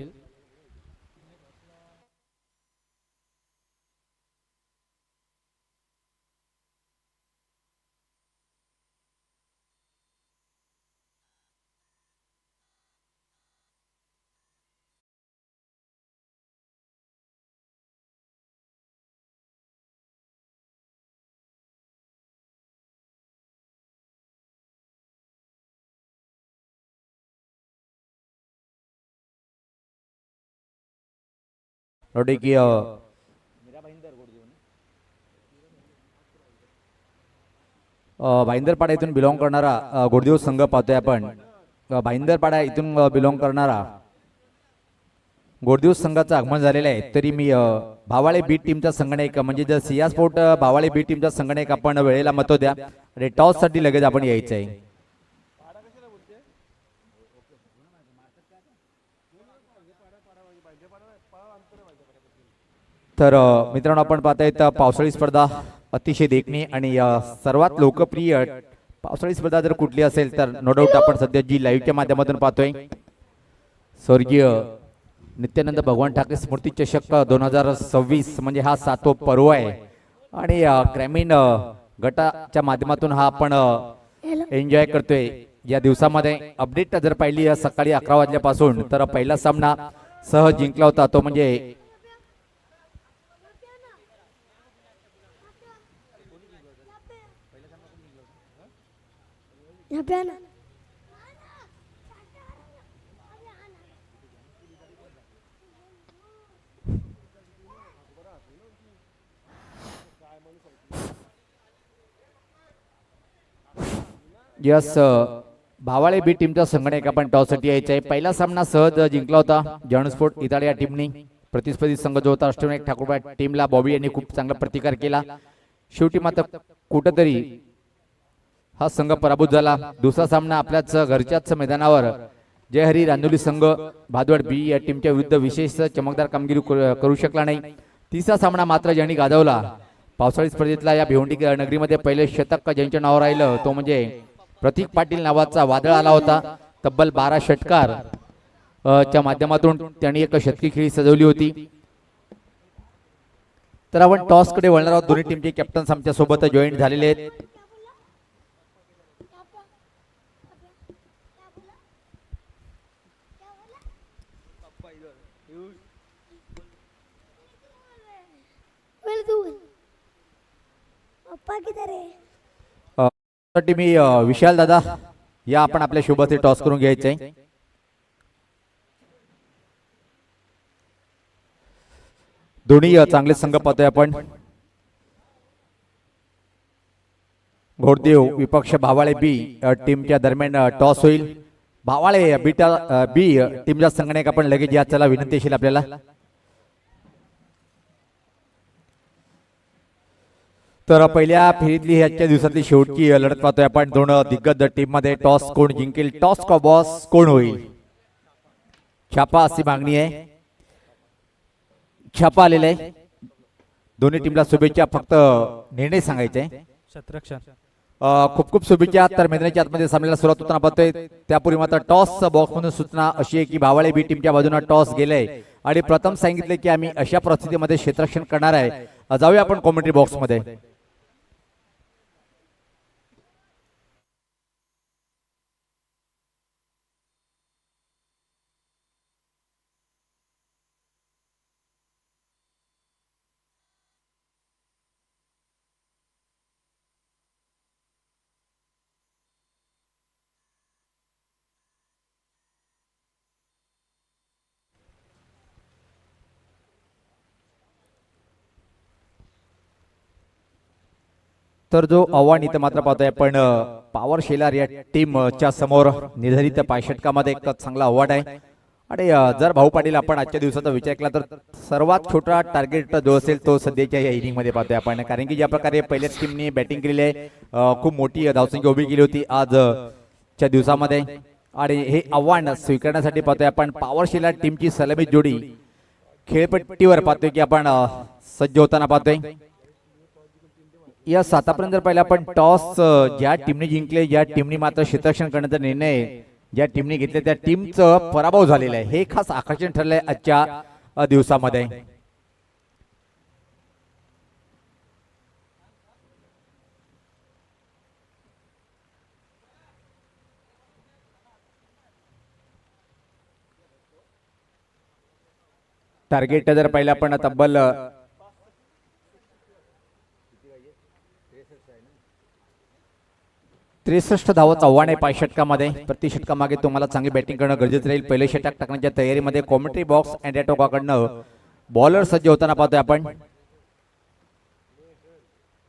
रोटी की भाईंदरपाडा इथून बिलॉंग करणारा गोडदेव संघ पाहतोय आपण. भाईंदरपाडा इथून बिलॉंग करणारा गोडदेव संघाचं आगमन झालेलं आहे. तरी मी भावाळे बी टीमचा संगणक म्हणजे जर सिया स्पोर्ट भावाळे बी टीमचा संगणक आपण वेळेला मतो द्या आणि टॉस साठी लगेच आपण यायचं आहे. तर मित्रांनो आपण पाहताय तर पावसाळी स्पर्धा अतिशय देखणी आणि सर्वात लोकप्रिय पावसाळी स्पर्धा जर कुठली असेल तर नो डाऊट आपण सध्या जी लाईव्हच्या माध्यमातून पाहतोय स्वर्गीय नित्यानंद भगवान ठाकरे स्मृती चषक 2026 म्हणजे हा 7वा पर्व आहे आणि ग्रामीण गटाच्या माध्यमातून हा आपण एन्जॉय करतोय या दिवसामध्ये. अपडेट जर पाहिली सकाळी 11 वाजल्यापासून तर पहिला सामना सहज जिंकला होता तो म्हणजे यस भावाळे बी टीमचा संघटक आपण टॉससाठी यायचा आहे. पहिला सामना सहज जिंकला होता जनस्फोट इटालिया टीमनी. प्रतिस्पर्धी संघ जो होता अष्टविनायक ठाकूर टीमला बॉबी यांनी खूप चांगला प्रतिकार केला. शेवटी मात्र कुठंतरी हा संघ पराभूत झाला. दुसरा सामना आपल्याच घरच्याच मैदानावर जयहरी रांदोली संघ भादवड बी या टीमच्या विरुद्ध विशेष चमकदार कामगिरी करू शकला नाही. तिसरा सामना मात्र ज्यांनी गाजवला पावसाळी स्पर्धेतला या भिवंडी नगरीमध्ये पहिले शतक ज्यांच्या नावावर राहिलं तो म्हणजे प्रतीक पाटील नावाचा वादळ आला होता. तब्बल 12 षटकार च्या माध्यमातून त्यांनी एक शतकी खेळी सजवली होती. तर आपण टॉस कडे वळणार आहोत. दोन्ही टीमचे कॅप्टन्स आमच्या सोबत जॉईन झालेले आहेत. मी विशाल दादा या आपण आपल्या शोभते टॉस करून घ्यायचे. दोन्ही चांगले संघ पाहतोय आपण. घोडदेव विपक्ष भावाळे बी टीमच्या दरम्यान टॉस होईल. भावाळे बी टीमचा संघटक आपण लगेच या चला विनंती असेल आपल्याला. तर पहिल्या फेरीतली आजच्या दिवसातली शेवटची लढत पाहतोय आपण. दोन दिग्गज टीम मध्ये टॉस कोण जिंकेल, टॉस का बॉस कोण होईल, छापा अशी मागणी आहे. छापा आलेला आहे. दोन्ही टीमला शुभेच्छा. फक्त निर्णय सांगायचे. खूप खूप शुभेच्छा. तर मैदानाच्या आतमध्ये सामन्याला सुरुवात होताना पाहतोय त्यापूर्वी मात्र टॉस बॉक्स मधून सूचना अशी आहे की भावाळे बी टीमच्या बाजूने टॉस गेले आणि प्रथम सांगितले की आम्ही अशा परिस्थितीमध्ये क्षेत्ररक्षण करणार आहे. जाऊया आपण कॉमेंट्री बॉक्स मध्ये. तर जो आव्हान इथं मात्र पाहतोय आपण पॉवर शेलार या टीमच्या समोर निर्धारित पायषटकामध्ये एक चांगला आव्हान आहे. आणि जर भाऊ पाटील आपण आजच्या दिवसाचा विचार केला तर सर्वात छोटा टार्गेट जो असेल तो सध्याच्या या इनिंग मध्ये पाहतोय आपण. कारण की ज्या प्रकारे पहिल्याच टीमने बॅटिंग केलेली आहे, खूप मोठी धावसंख्या उभी केली होती आजच्या दिवसामध्ये. आणि हे आव्हान स्वीकारण्यासाठी पाहतोय आपण पॉवर शेलार टीमची सलामी जोडी खेळपट्टीवर पाहतोय की आपण सज्ज होताना पाहतोय. या सातापर्यंत जर पाहिलं आपण टॉस ज्या टीमने जिंकले, ज्या टीमने मात्र क्षेत्ररक्षण करण्याचा निर्णय ज्या टीमने घेतले त्या टीमचं पराभव झालेला आहे. हे खास आकर्षण ठरलंय आजच्या दिवसामध्ये. टार्गेट जर पाहिलं आपण तब्बल 63 धावांचं आव्हान आहे 5 षटकामध्ये. प्रति षटकामागे तुम्हाला चांगली बॅटिंग करणं गरजेचं राहील. पहिले षटक टाकण्याच्या तयारीमध्ये कॉमेंट्री बॉक्स अँड टोकाकडनं बॉलर सज्ज होताना पाहतोय आपण.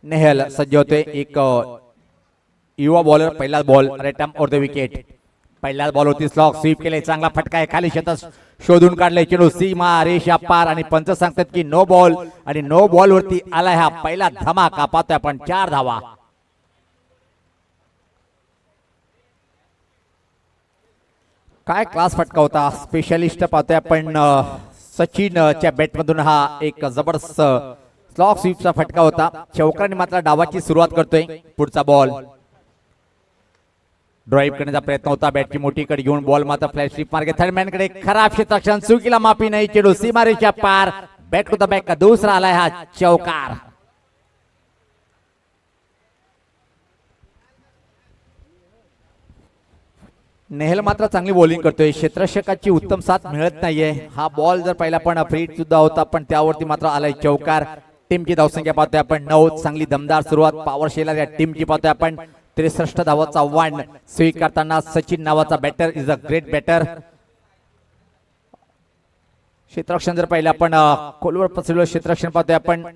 नेहल सज्ज होते. एक युवा बॉलर. पहिला ball right arm over the wicket. पहिला बॉल होती स्लॉग स्वीप केले. चांगला फटका आहे. खाली शतक शोधून काढले. चेंडू सीमा रेषा पार आणि पंच सांगतात की नो बॉल आणि नो बॉल वरती आलाय हा पहिला धमाका. पाहतोय आपण 4 धावा. काय क्लास फटका होता. स्पेशलिस्ट पाहतोय आपण सचिनच्या बॅटमधून हा एक जबरदस्त स्लॉग स्वीपचा फटका होता. चौकाने मात्र डावाची सुरुवात करतोय. पुढचा बॉल ड्राईव्ह करण्याचा प्रयत्न होता. बॅटची मोठी कड घेऊन बॉल मात्र फ्लॅश स्लिप मार्गे थर्डमॅन कडे खराब क्षेत्ररक्षण. चुकीला माफी नाही. चेडू सीमारेषा पार. Bat to the back. दुसरा आलाय हा चौकार. नेहल मात्र चांगली बॉलिंग करतोय. क्षेत्ररक्षकाची उत्तम साथ मिळत नाहीये. हा बॉल जर पहिला पण फ्री सुद्धा होता पण त्यावरती मात्र आलाय चौकार. टीमची धावसंख्या पाहतोय आपण 9. चांगली दमदार सुरुवात पॉवर शेलर या टीमची पाहतोय आपण. 63 धावाचा आव्हान स्वीकारताना सचिन नावाचा batter is a great batter. क्षेत्ररक्षण जर पाहिलं आपण खोलवर पसरलेलं क्षेत्ररक्षण पाहतोय आपण.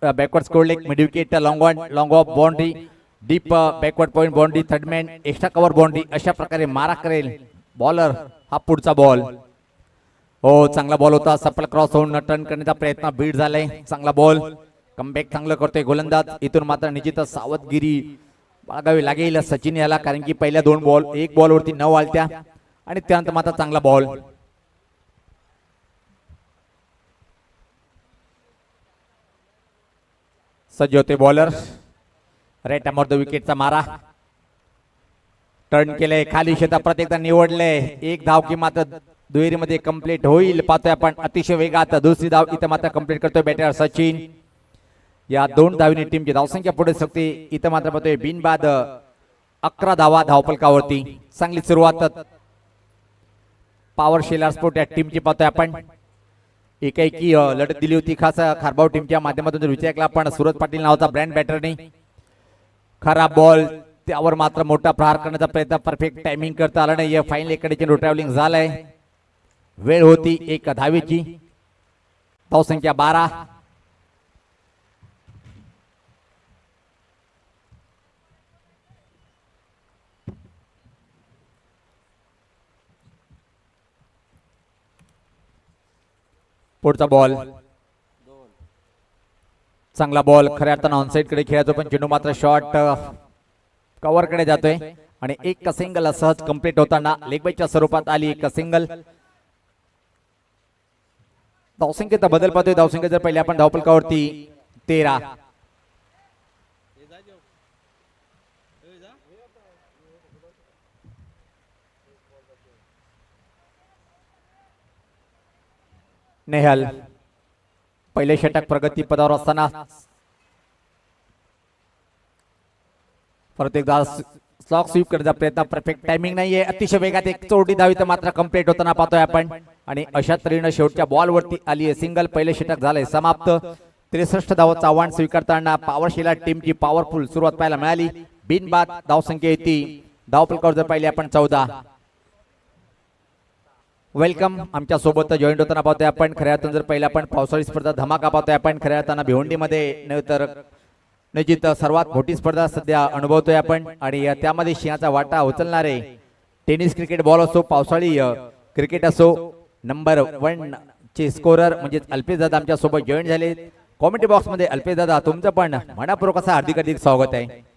Backward square leg mid wicket long on long off boundary deep backward point boundary third man extra cover boundary अशा प्रकारे मारा करेल बॉलर. हा पुढचा बॉल हो चांगला बॉल होता. सफल क्रॉस होऊन टर्न करण्याचा प्रयत्न बीट झालाय. चांगला बॉल कमबॅक चांगलं करतोय गोलंदाज. इथून मात्र निश्चितच सावधगिरी बाळगावी लागेल सचिन याला कारण की पहिल्या 2 बॉल 1 बॉल वरती 9 आलत्या आणि त्यानंतर मात्र चांगला बॉल. सज्ज होते बॉलर. राईट अमोर द विकेटचा मारा. टर्न केलंय खाली शेतात परत एकदा निवडलंय. 1 धाव की मात्र दुहेरीमध्ये कंप्लीट होईल पाहतोय आपण. अतिशय वेगात दुसरी धाव इथं मात्र कंप्लीट करतोय बॅटर सचिन. या 2 धावीने टीमची धावसंख्या पुढे सकते. इथं मात्र पाहतोय बिनबाद 11 धावा धावफलकावरती. चांगली सुरुवात पॉवर शेलर स्पोर्ट या टीमची पाहतोय आपण. एकाएकी लढत दिली होती खास खारबाव टीमच्या माध्यमातून विचार केला आपण. सूरज पाटील नावाचा ब्रँड बॅटरने खराब बॉल त्यावर मात्र मोठा प्रहार करण्याचा प्रयत्न परफेक्ट टायमिंग करता आला नाही. फायनल एकडे चेंडू ट्रॅव्हलिंग झालाय. वेळ होती 1 धावेची. धावसंख्या 12. पुढचा बॉल चांगला बॉल खऱ्या अर्थानं ऑनसाइड कडे खेळायचो पण चेंडू मात्र शॉर्ट कव्हर कडे जातोय आणि एक सिंगल सहज कंप्लीट होताना लेग बायच्या स्वरूपात आली एक सिंगल. धावसंख्येचा बदल पाहतोय. धावसंख्या जर पहिले आपण धावफलकावरती 13. नेहल पहिले षटक प्रगती पदावर असताना परत एकदा स्लॉग स्वीप करण्याचा प्रयत्न परफेक्ट टायमिंग नाहीये. अतिशय वेगात एक चोरटी धावी तर मात्र कंप्लीट होताना पाहतोय आपण आणि अशा तऱ्हेने शेवटच्या बॉल वरती आली आहे सिंगल. पहिले षटक झालंय समाप्त. 63 धावांचं आव्हान स्वीकारताना पॉवर शेलर टीमची पॉवरफुल सुरुवात पाहायला मिळाली. बिनबाद धावसंख्या येते. धावफलकावर जर पाहिले आपण 14. वेलकम आमच्या सोबत जॉईंट होताना पाहतोय आपण. खऱ्या अर्थानं जर पहिला आपण पावसाळी स्पर्धा धमाका पाहतोय आपण. खऱ्या अर्थानं भिवंडीमध्ये नव्हे तर निश्चित सर्वात मोठी स्पर्धा सध्या अनुभवतोय आपण आणि त्यामध्ये सिंहाचा वाटा उचलणारे टेनिस क्रिकेट बॉल असो पावसाळी क्रिकेट असो नंबर 1 चे स्कोरर म्हणजे अल्पेश दादा आमच्या सोबत जॉईन झाले. कॉमेंट बॉक्स मध्ये अल्पेश दादा तुमचं पण मनापूर्वक असं हार्दिक स्वागत आहे.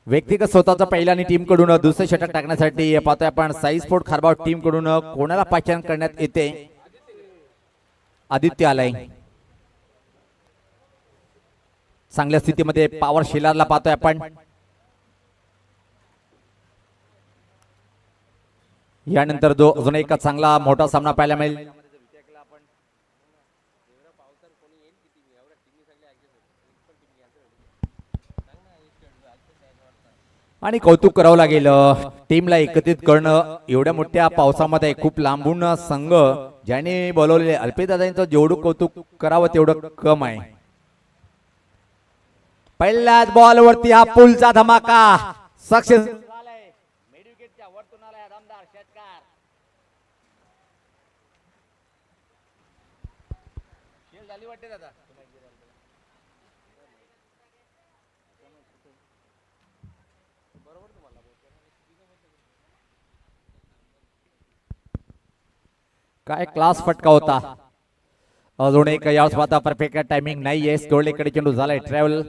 व्यक्तिगत स्वतःचा पहिला आणि टीम कडून दुसरे षटक टाकण्यासाठी पाहतोय आपण साई स्पोर्ट खारबाव टीम कडून कोणाला पाचारण करण्यात येते. आदित्य आलाय चांगल्या स्थितीमध्ये. पॉवर शेलरला पाहतोय आपण. यानंतर जो अजून एक चांगला मोठा सामना पाहायला मिळेल. आणि कौतुक करावं लागेल टीमला एकत्रित करणं. एवढ्या मोठ्या पावसामध्ये खूप लांबून संघ ज्याने बोलवलेले अल्पेश दादांचं जेवढं कौतुक करावं तेवढं कम आहे. पहिल्याच बॉल वरती हा पुलचा धमाका सक्सेस झालाय. मिड विकेटच्या वरतून आलाय दमदार षटकार. खेळ झाली वाटते दादा. काय क्लास फटका होता. अजून एक यावेळेस आता परफेक्ट टायमिंग नाहीये. स्कोरलेकडे चेंडू झालाय ट्रॅव्हल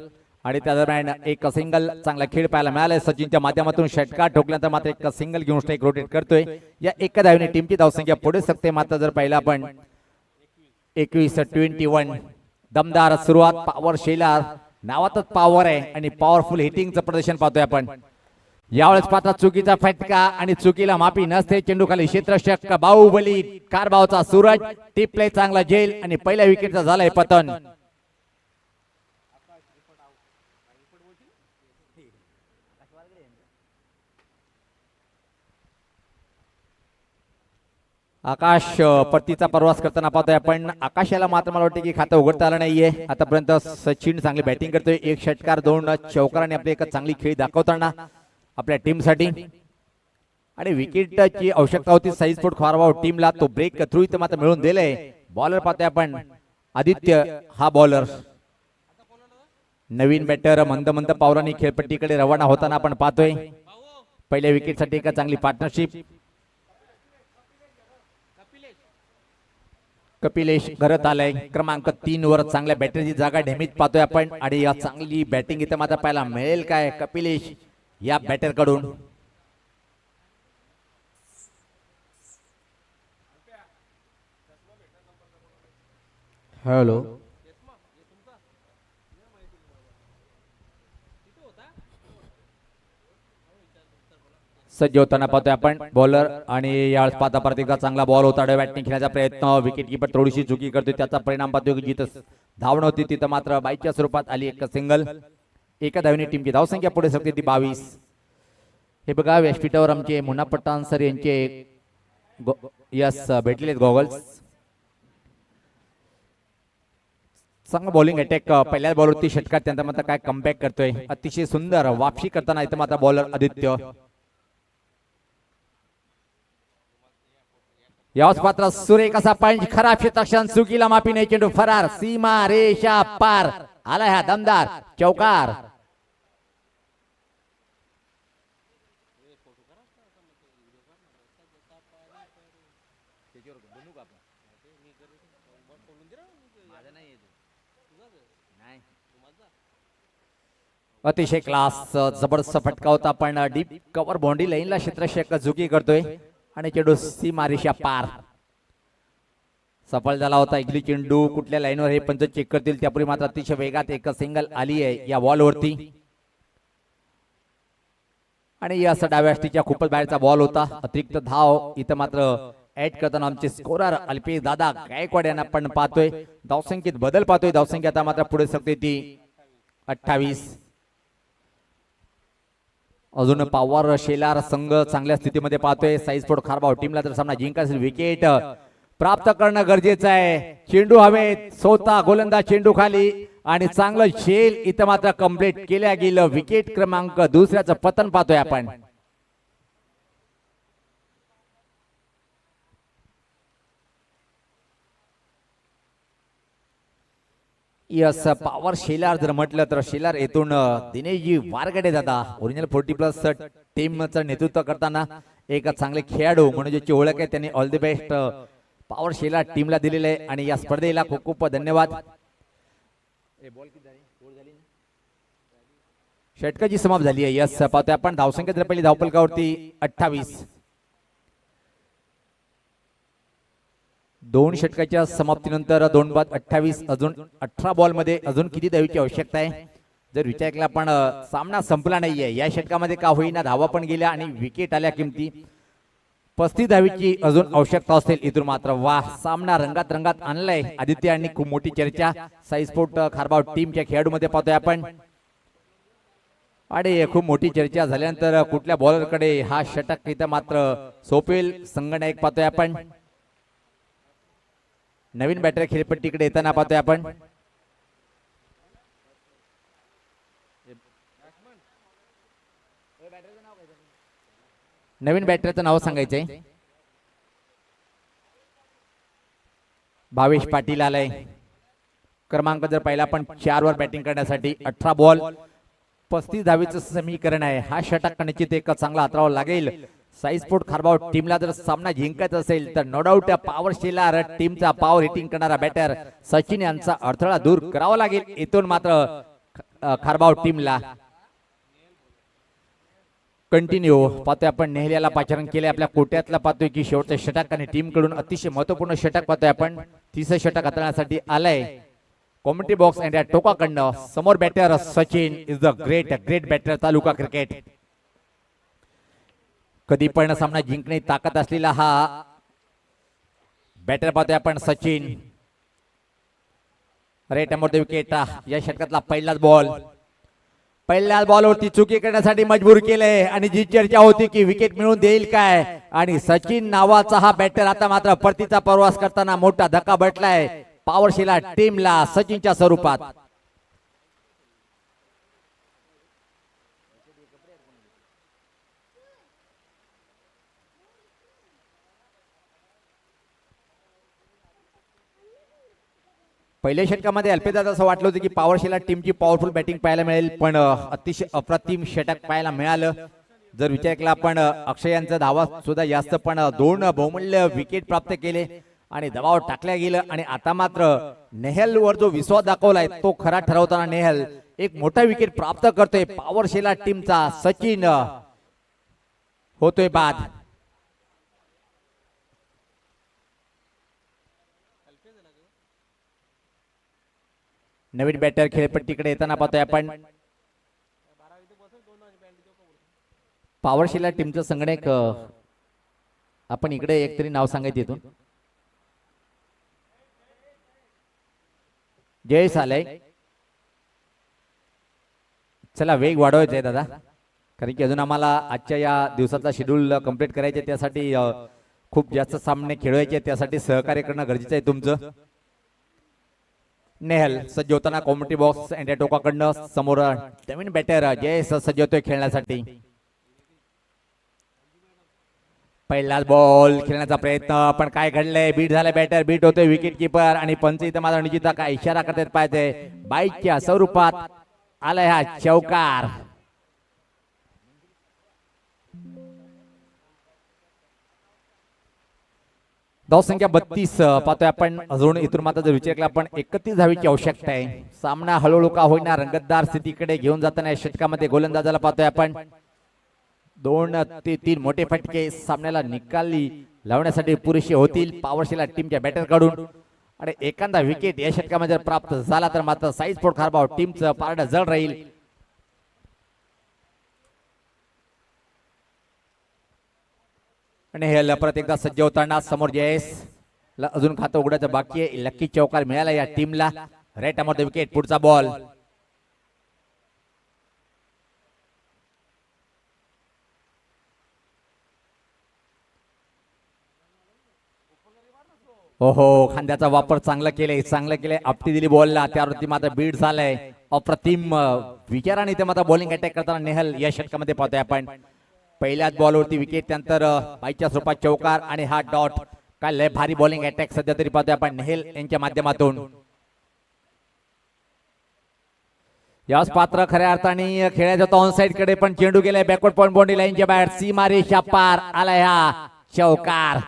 आणि त्या दरम्यान एक सिंगल चांगला खेळ पाहायला मिळालाय सचिनच्या माध्यमातून. षटकार ठोकल्यानंतर मात्र एक सिंगल घेऊन स्ट्राइक रोटेट करतोय. या एका धावेने टीमची धावसंख्या पुढे सकते. मात्र जर पाहिलं आपण 21-21 दमदार सुरुवात. पॉवर शेलार नावातच पॉवर आहे आणि पॉवरफुल हिटिंगचं प्रदर्शन पाहतोय आपण. यावेळेस पात्र चुकीचा फटका आणि चुकीला माफी नसते. चेंडू खाली क्षेत्ररक्षक बाहुबली कारभावचा सूरज टिप प्ले चांगला झेल आणि पहिल्या विकेटचा झालाय पतन. आकाश परतीचा प्रवास करताना पाहतोय आपण. आकाशाला मात्र मला वाटतं की खातं उघडता आलं नाहीये आतापर्यंत. सचिन चांगली बॅटिंग करतोय. एक षटकार 2 चौकाराने आपली एक चांगली खेळी दाखवताना आपल्या टीमसाठी. आणि विकेटची आवश्यकता होती साईस्पोर्ट खारबाव टीमला. तो ब्रेक थ्रू इथं मात्र मिळून दिलाय. बॉलर पाहतोय आपण आदित्य हा बॉलर. नवीन बॅटर मंद मंद पावलांनी खेळपट्टीकडे रवाना होताना आपण पाहतोय. पहिल्या विकेटसाठी एक चांगली पार्टनरशिप. कपिलेश घरात आलाय क्रमांक 3 वर. चांगल्या बॅटरीची जागा नेहमीच पाहतोय आपण. आणि या चांगली बॅटिंग इथं मात्र पाहायला मिळेल काय कपिलेश या बॅटर कडून. हॅलो सज्ज होताना पाहतोय आपण बॉलर. आणि यावेळेस पाहता परत चांगला बॉल होता. बॅटिंग खेळण्याचा प्रयत्न. विकेट किपर थोडीशी चुकी करतोय. त्याचा परिणाम पाहतोय की जिथं धावण होती तिथं मात्र बाईच्या स्वरूपात आली एक सिंगल. एका धावेने टीमची धावसंख्या पुढे सकते ती 22. हे बघा व्यासपीठावर आमचे मुन्ना पठाण सर यांचे यस भेटलेले गॉगल्स. चांगला बॉलिंग अटॅक. पहिल्या बॉलवरती षटकार त्यानंतर मात्र काय कमबॅक करतोय. अतिशय सुंदर वापसी करताना इथं मात्र बॉलर आदित्य. याच पात्र सुरेख असा पंच. खराब क्षेत्रक्षण चुकीला माफी नाही. चेंडू फरार सीमा रेषा पार आलाय हा दमदार चौकार. अतिशय क्लास जबरदस्त फटका होता पण डीप कव्हर बाउंड्री लाईनला क्षेत्ररक्षक झुकी करतोय आणि चेंडू सीमारेषा पार. सफल झाला होता. इगली चेंडू कुठल्या लाईनवर हे पंच चेक करतील त्यापूर्वी मात्र अतिशय वेगात एक सिंगल आली आहे या बॉलवरती. आणि या डाव्या स्टिकच्या खूपच बाहेरचा बॉल होता. अतिरिक्त धाव इथं मात्र ऍड करताना आमचे स्कोरर अल्पेश दादा गायकवाड यांना पण पाहतोय. धावसंख्येत बदल पाहतोय. धावसंख्या आता मात्र पुढे सकते ती 28. अजून पॉवर शेलार संघ चांगल्या स्थितीमध्ये पाहतोय. साई स्पोर्ट खारबाव टीमला तर सामना जिंकायचा विकेट प्राप्त करणं गरजेचं आहे. चेंडू हवेत स्वतः गोलंदाज चेंडू खाली आणि चांगलं शेल इथं मात्र कंप्लीट केल्या गेलं. विकेट क्रमांक दुसऱ्याचं पतन पाहतोय आपण. यस पॉवर शेलार जर म्हटलं तर शेलार येथून दिनेशजी वारगडे दादा ओरिजिनल 40+ टीमचं नेतृत्व करताना एक चांगले खेळाडू म्हणून ज्याची ओळख आहे त्यांनी all the best power Shelar टीमला दिलेले आहे आणि या स्पर्धेला खूप खूप धन्यवाद. षटकाची समाप्त झाली आहे. यस पाहतोय आपण. धावसंख्या जर पहिली धावफलकावरती 28. 2 षटकाच्या समाप्तीनंतर 2 बाद 28. अजून 18 बॉल मध्ये अजून किती धावीची आवश्यकता आहे जर विचार केला पण सामना संपला नाहीये. या षटकामध्ये का होईना धावा पण गेल्या आणि विकेट आल्या किमती. 35 धावीची अजून आवश्यकता असेल. इथून मात्र वा सामना रंगात रंगात आणलाय आदित्य आणि खूप मोठी चर्चा साई स्पोर्ट खारबाव टीमच्या खेळाडूमध्ये पाहतोय आपण. आणि खूप मोठी चर्चा झाल्यानंतर कुठल्या बॉलरकडे हा षटक इथं मात्र सोपेल संगनायक पाहतोय आपण. नवीन बॅटर खेळपट्टीकडे येताना पाहतोय आपण. नवीन बॅटरचं नाव सांगायचंय. भावेश पाटील आलाय. क्रमांक जर पहिला पण 4 वर बॅटिंग करण्यासाठी 18 बॉल 35 धावीचं समीकरण आहे. हा षटक निश्चित एक चांगला हाताळावा लागेल. साई स्पोर्ट खारबाव टीमला जर सामना जिंकायचा असेल तर नो डाऊट पॉवर शेलार टीमचा पॉवर हिटिंग करणारा बॅटर सचिन यांचा अडथळा दूर करावा लागेल. इथून मात्र खारबाव टीमला. कंटिन्यू पाहतोय आपण नेहल्याला पाचारण केले आपल्या कोट्यातला. पाहतोय की शेवटचं षटक आणि टीम कडून अतिशय महत्वपूर्ण षटक पाहतोय आपण. तिसरं षटक हाताळण्यासाठी आलंय कॉमेंट्री बॉक्स अँड टोकाकडनं. समोर batter Sachin is the great batter taluka cricket. कधी पण सामना जिंकणे ताकद असलेला हा बॅटर पाहतोय आपण सचिन. Rate number wicket. या षटकातला पहिलाच बॉल. पहिल्याच बॉलवरती चुकी करण्यासाठी मजबूर केलंय आणि जी चर्चा होती की विकेट मिळवून देईल काय, आणि सचिन नावाचा हा बॅटर आता मात्र परतीचा प्रवास करताना मोठा धक्का बसलाय पॉवरशिला टीमला सचिनच्या स्वरूपात. पहिल्या षटकामध्ये अल्पेदात असं वाटलं होतं की पॉवरशिला टीमची पॉवरफुल बॅटिंग पाहायला मिळेल, पण अतिशय अप्रतिम षटक पाहायला मिळालं. जर विचार केला आपण अक्षय यांचा धावा सुद्धा जास्त, पण 2 बहुमूल्य विकेट प्राप्त केले आणि दबाव टाकल्या गेलं. आणि आता मात्र नेहल वर जो विश्वास दाखवलाय तो खरा ठरवताना नेहल एक मोठा विकेट प्राप्त करतोय. पॉवरशिला टीमचा सचिन होतोय बाद. नवीन बॅटर खेळपट्टीकडे येताना पाहतोय आपण. पॉवरशिला टीमचं संगणक आपण इकडे एक तरी नाव सांगायचं इथून. जयेश आलाय. चला वेग वाढवायचा आहे दादा, कारण की अजून आम्हाला आजच्या या दिवसाचा शेड्यूल कंप्लीट करायचे, त्यासाठी खूप जास्त सामने खेळवायचे, त्यासाठी सहकार्य करणं गरजेचं आहे तुमचं. नेहल सज्ज होताना कॉमेंट्री बॉक्स अँड टोकाकडनं. समोर नवीन बॅटर जयेश सज्ज होतोय खेळण्यासाठी. पहिलाच बॉल खेळण्याचा प्रयत्न, पण काय घडलंय, बीट झालाय बॅटर, बीट होतोय विकेट किपर आणि पंच इथं मात्र निजिता काय इशारा करतात पाहिजे. बाईकच्या स्वरूपात आलाय हा चौकार. धावसंख्या 32 पाहतोय आपण. अजून इथून मात्र जर विचार केला आपण 31 धावीची आवश्यकता आहे. सामना हळूहळू का होईना रंगतदार स्थितीकडे घेऊन जाताना षटकामध्ये गोलंदाजाला पाहतोय आपण. 2 ते 3 मोठे फटके सामन्याला निकाली लावण्यासाठी पुरेसे होतील पॉवरशिला टीमच्या बॅटर कडून. आणि एखादा विकेट या षटकामध्ये जर प्राप्त झाला तर मात्र साई स्पोर्ट खारबाव टीमचं पारडं जड राहील. आणि हे परत एकदा सज्ज होताना समोर जयेश ला अजून खातं उघडायचं बाकी आहे. लकी चौकार मिळाला या टीमला. राईट मध्ये विकेट. पुढचा बॉल. ओहो, खांद्याचा वापर चांगला केलाय आपटी दिली बॉलला, त्यावरती मात्र बीड झालाय. अप्रतिम विचाराने इथे मात्र बॉलिंग अटॅक करताना नेहल या षटकामध्ये पाहतोय आपण. पहिल्याच बॉलवरती विकेट, त्यानंतर बाईच्या स्वरूपात चौकार आणि हा डॉट. काय लय भारी बॉलिंग अटॅक सध्या तरी पाहतोय आपण नेहल यांच्या माध्यमातून. याच पात्र खऱ्या अर्थाने खेळायचं होतं ऑन साइड कडे, पण चेंडू गेलाय बॅकवर्ड पॉइंट बाउंड्री लाईनच्या बाहेर. सीमा रेषा पार आलाय हा चौकार.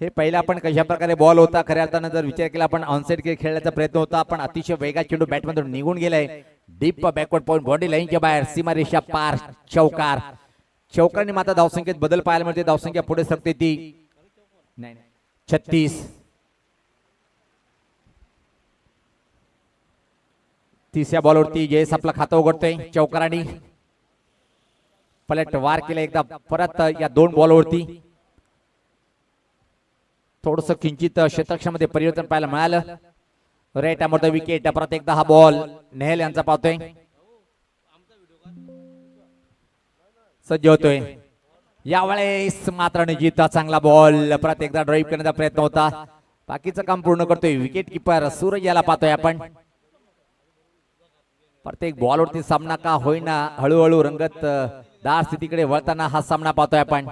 हे पहिला आपण कशा प्रकारे बॉल होता खऱ्या अर्थानं जर विचार केला आपण ऑनसाइड खेळण्याचा प्रयत्न होता, पण अतिशय वेगात चेंडू बॅटमधून निघून गेलाय. डीप बॅकवर्ड पॉइंट बॉडी लाईनच्या बाहेर. सीमा रेषा पार चौकार. चौकारने मात्र धावसंख्येत बदल पाहायला मिळते. धावसंख्या पुढे सरकते ती 36. तिसऱ्या बॉलवरती जयेश आपला खातं उघडतोय चौकाराने. पलट वार केला एकदा परत या 2 बॉलवरती. थोडस किंचित शतकक्षामध्ये परिवर्तन पाहायला मिळालं. राईट मध्ये विकेट. परत एकदा हा बॉल नेहल यांचा पाहतोय. सज्ज होतोय यावेळेस मात्र निजिता. चांगला बॉल. परत एकदा ड्राईव्ह करण्याचा प्रयत्न होता. बाकीचं काम पूर्ण करतोय विकेट किपर सूरज याला पाहतोय आपण. प्रत्येक बॉलवरती सामना का होईना हळूहळू रंगत दार स्थितीकडे वळताना हा सामना पाहतोय आपण.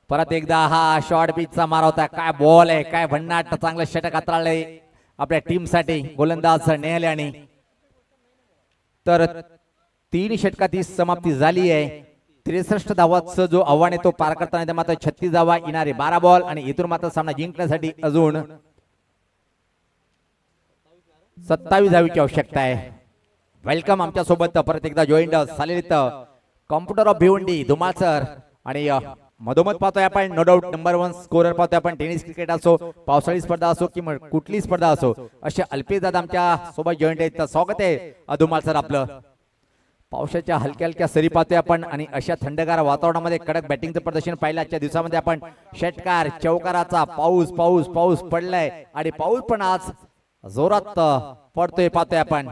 परत एकदा हा शॉर्ट पिचचा मारा होता. काय बॉल आहे, काय भन्नाट चांगलं षटक हाताळलंय आपल्या टीम साठी गोलंदाज नेहल यांनी. तर 3 षटकात ही समाप्ती झाली आहे. 63 धावाचं जो आव्हान आहे तो पार करताना इथे मात्र 36 धावा येणारे 12 बॉल आणि इथून मात्र सामना जिंकण्यासाठी अजून 27 धावीची आवश्यकता आहे. वेलकम आमच्या सोबत परत एकदा जॉईंट झालेले computer of Bhiwandi Dhumal sir आणि मधोमध पाहतोय आपण नो डाऊट नंबर 1 स्कोरर पाहतोय आपण. टेनिस क्रिकेट असो, पावसाळी स्पर्धा असो किंवा कुठली स्पर्धा असो, असे अल्पेश दादा आमच्या सोबत जॉईंट आहेत. स्वागत आहे धुमाळ सर आपलं. पावसाच्या हलक्या हलक्या सरी पाहतोय आपण आणि अशा थंडगार वातावरणामध्ये कडक बॅटिंगचं प्रदर्शन पाहिलं आजच्या दिवसामध्ये आपण. षटकार चौकाराचा पाऊस पाऊस पाऊस पडलाय आणि पाऊस पण आज जोरात पडतोय पाहतोय आपण.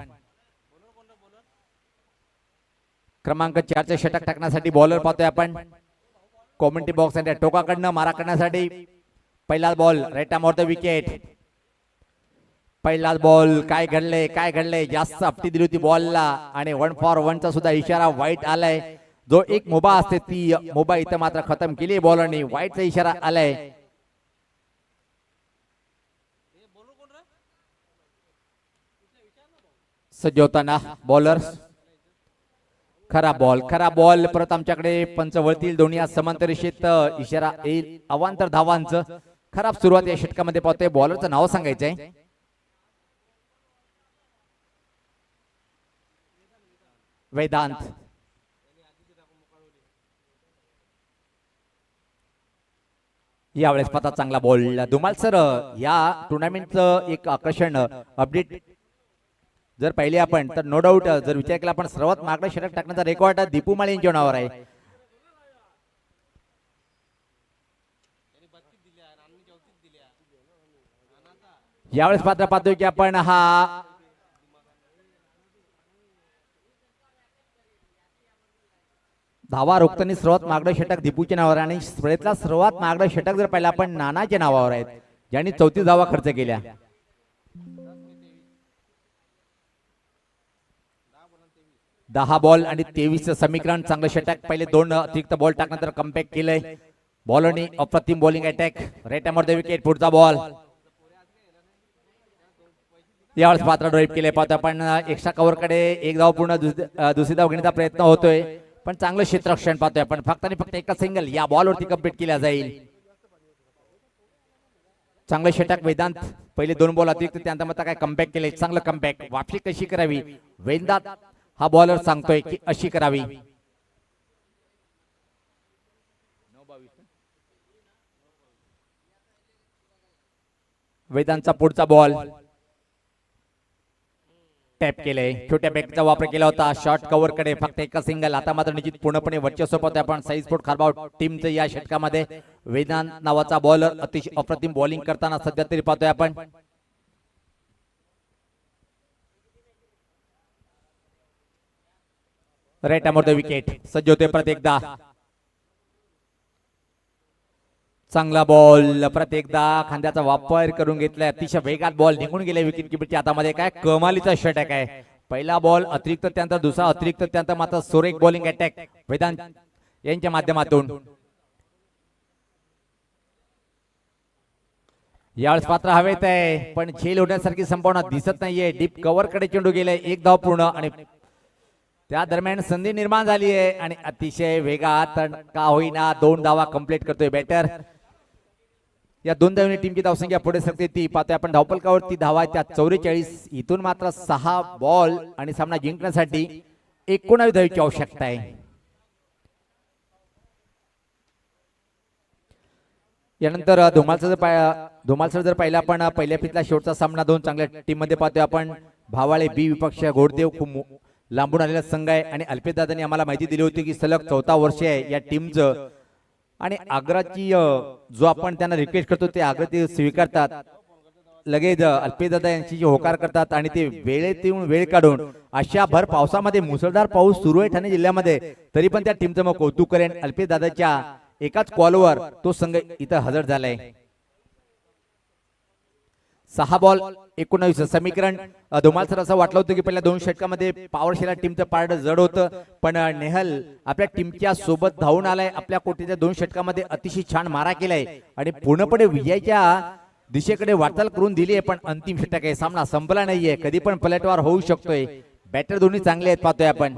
क्रमांक 4चे षटक टाकण्यासाठी बॉलर पाहतोय आपण. कॉमेंट्री बॉक्स आणि टोकाकडनं मारा करण्यासाठी पहिला ball right arm off the wicket. पहिला बॉल काय घडले जास्त आपटी दिली होती बॉलला आणि 1 फॉर 1 चा सुद्धा इशारा वाईट आलाय. जो एक मुभा असते ती मुभा इथं मात्र खतम केली बॉलरनी. वाईटचा इशारा आलाय. सज्ज होताना बॉलर खरा बॉल परत आमच्याकडे पंच वळतील. दोन्ही समांतर रेषेत इशारा येईल अवांतर धावांचं. खराब सुरुवात या षटकामध्ये पाहतोय. बॉलरचं नाव सांगायचंय. वेदांत. यावेळेस पता चांगला बॉल. धुमाळ सर या टुर्नामेंटचं एक आकर्षण अपडेट जर पाहिले आपण तर नो डाऊट जर विचार केला आपण सर्वात मागणं षटक टाकण्याचा रेकॉर्ड दीपू माळे यांच्या नावावर आहे. यावेळेस पात्र पाहतोय की आपण हा धावा रोखताना सर्वात मागणं षटक दीपूच्या नावावर आणि स्पर्धेतला सर्वात मागणं षटक जर पाहिलं आपण नानाच्या नावावर आहेत, ज्यांनी 34 धावा खर्च केल्या. दहा बॉल आणि 23 समीकरण. चांगलं षटक. पहिले 2 अतिरिक्त बॉल टाकल्यानंतर कमबॅक केलंय बॉलरनी. अप्रतिम bowling attack. Right arm off the wicket. पुढचा बॉल. यावेळेस पात्र ड्राईव्ह केले पाहतो आपण. एक्स्ट्रा कव्हर कडे एक धाव पूर्ण दुसरी धाव घेण्याचा प्रयत्न होतोय पण चांगलं क्षेत्ररक्षण पाहतोय आपण. फक्त आणि फक्त एका सिंगल या बॉलवरती कंप्लीट केला जाईल. चांगलं षटक वेदांत. पहिले 2 बॉल अतिरिक्त त्यानंतर मग काय कमबॅक केले. चांगलं कमबॅक. वापसी कशी करावी वेदांत हा बॉलर सांगतोय की अशी करावी. वेदांतचा पुढचा बॉल टॅप केले. छोट्या बॅटचा वापर केला होता. शॉर्ट कव्हर कडे फक्त एका सिंगल. आता मात्र निश्चित पूर्णपणे वर्चस्व पाहतोय आपण साई स्पोर्ट खारबाव टीमचं या षटकामध्ये. वेदांत नावाचा बॉलर अतिशय अप्रतिम बॉलिंग करताना सध्या तरी पाहतोय आपण. Right arm off the wicket. सज्ज होते परत एकदा. चांगला बॉल. परत एकदा खांद्याचा वापर करून घेतलाय. अतिशय वेगात बॉल निघून गेले विकेट किपरच्या हातामध्ये. काय कमालीचा षटक आहे. पहिला बॉल अतिरिक्त त्यानंतर दुसरा अतिरिक्त त्यानंतर मात्र सुरेख बॉलिंग अटॅक वेदांत यांच्या माध्यमातून. यावेळेस पात्र हवेत आहे पण झेल होण्यासारखी संभावना दिसत नाहीये. डीप कव्हर कडे चेंडू गेलाय. एक धाव पूर्ण आणि त्या दरम्यान संधी निर्माण झाली आहे आणि अतिशय वेगात का होईना 2 धावा कंप्लीट करतोय बॅटर. या 2 धावांनी टीमची धावसंख्या पुढे सरकते ती पाहतोय आपण. धावफलकावरती धावा त्या 44. इथून मात्र 6 बॉल आणि सामना जिंकण्यासाठी 19 धावांची आवश्यकता आहे. यानंतर धुमाळसर जर पाहिला आपण पहिल्या फितला शेवटचा सामना 2 चांगल्या टीम मध्ये पाहतोय आपण. भावाळे बी विपक्ष घोडदेव खूप लांबून आलेला संघ आहे आणि अल्पेश दादांनी आम्हाला माहिती दिली होती की सलग 4था वर्ष आहे या टीमचं आणि आग्राची जो आपण त्यांना रिक्वेस्ट करतो ते आग्रह ते स्वीकारतात. लगेच अल्पेश दादा यांची होकार करतात आणि ते वेळेत येऊन वेळ काढून अशा भर पावसामध्ये मुसळधार पाऊस सुरू आहे ठाणे जिल्ह्यामध्ये तरी पण त्या टीमचं मग कौतुक करेन. अल्पेश दादाच्या एकाच कॉलवर तो संघ इथं हजर झालाय. 6 बॉल 19 समीकरण. धुमाळ सर असं वाटलं होतं की पहिल्या 2 षटकामध्ये पॉवरशेला टीमचं पारड जड होतं पण नेहल आपल्या टीमच्या सोबत धावून आलाय. आपल्या कोटीच्या 2 षटकामध्ये अतिशय छान मारा केलाय आणि पूर्णपणे विजयाच्या दिशेकडे वाटचाल करून दिली आहे. पण अंतिम षटक आहे. सामना संपला नाहीये. कधी पण पलटवार होऊ शकतोय. बॅटर दोन्ही चांगले आहेत पाहतोय आपण.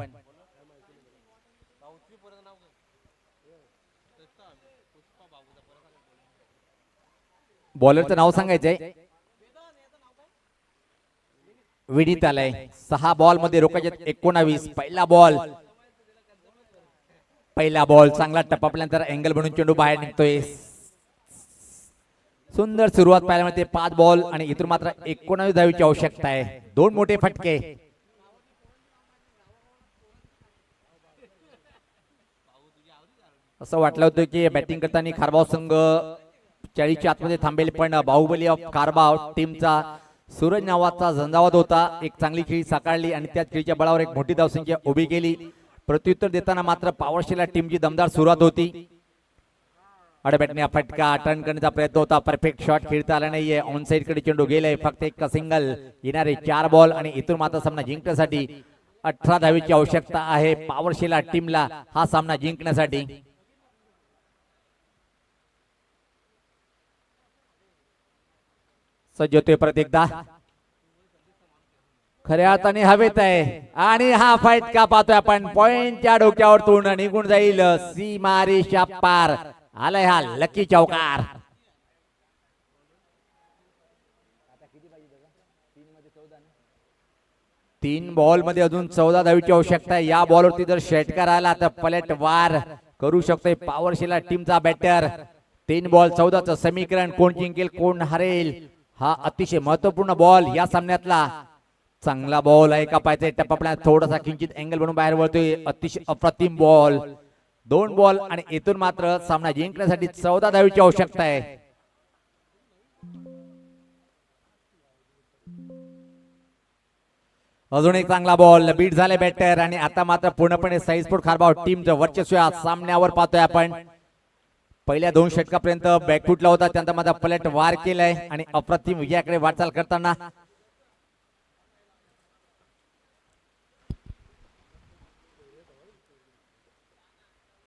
बॉलरचं नाव सांगायचंय. विनीत आलाय. 6 बॉल मध्ये रोखायचे 19. पहिला बॉल चांगला टपापल्यानंतर अँगल बनून चेंडू बाहेर निघतोय. सुंदर सुरुवात पाहायला मिळते. 5 बॉल आणि इथून मात्र 19 धावीची आवश्यकता आहे. 2 मोठे फटके. असं वाटलं होतं की बॅटिंग करताना खारबाव संघ 40च्या आतमध्ये थांबेल, पण बाहुबली ऑफ खारबाव टीमचा सूरज नावाचा झंझावात होता. एक चांगली खेळी साकारली आणि त्या खेळीच्या बळावर एक मोठी धावसंख्या उभी केली. प्रत्युत्तर देताना मात्र पॉवरशीला टीमची दमदार सुरुवात होती. अडबॅटने फटका टर्न करण्याचा प्रयत्न होता. परफेक्ट शॉट खेळता आला नाहीये. ऑन साइड कडे चेंडू गेलाय. फक्त एक सिंगल. येणारे 4 बॉल आणि इथून मात्र सामना जिंकण्यासाठी 18 धावीची आवश्यकता आहे पॉवरशीला टीमला हा सामना जिंकण्यासाठी. सज्ज होतोय परत एकदा. खऱ्या अर्थाने हवेत आहे आणि हा फटका पाहतोय आपण. पॉइंटच्या डोक्यावर तोंड निघून जाईल. सीमारेषा पार आलाय हा लकी चौकार. तीन बॉल मध्ये अजून 14 धावीची आवश्यकता आहे. या बॉलवरती जर षटकार आला तर पलट वार करू शकतोय पॉवरशीला टीमचा बॅटर. 3 बॉल 14चं समीकरण. कोण जिंकेल कोण हरेल हा अतिशय महत्वपूर्ण बॉल या सामन्यातला. चांगला बॉल आहे का पाहिजे. टप्पा थोडासा किंचित अँगल बनून बाहेर वळतोय. अतिशय अप्रतिम बॉल. 2 बॉल आणि इथून मात्र सामना जिंकण्यासाठी 14 धावीची आवश्यकता आहे. अजून एक चांगला बॉल. बीट झाले बॅटर आणि आता मात्र पूर्णपणे साईस्पोर्ट खारबाव टीमचं वर्चस्व या सामन्यावर पाहतोय आपण. पहिल्या 2 षटकापर्यंत बॅकफुटला होता, त्यानंतर मात्र पलट वार केलाय आणि अप्रतिम विजयाकडे वाटचाल करताना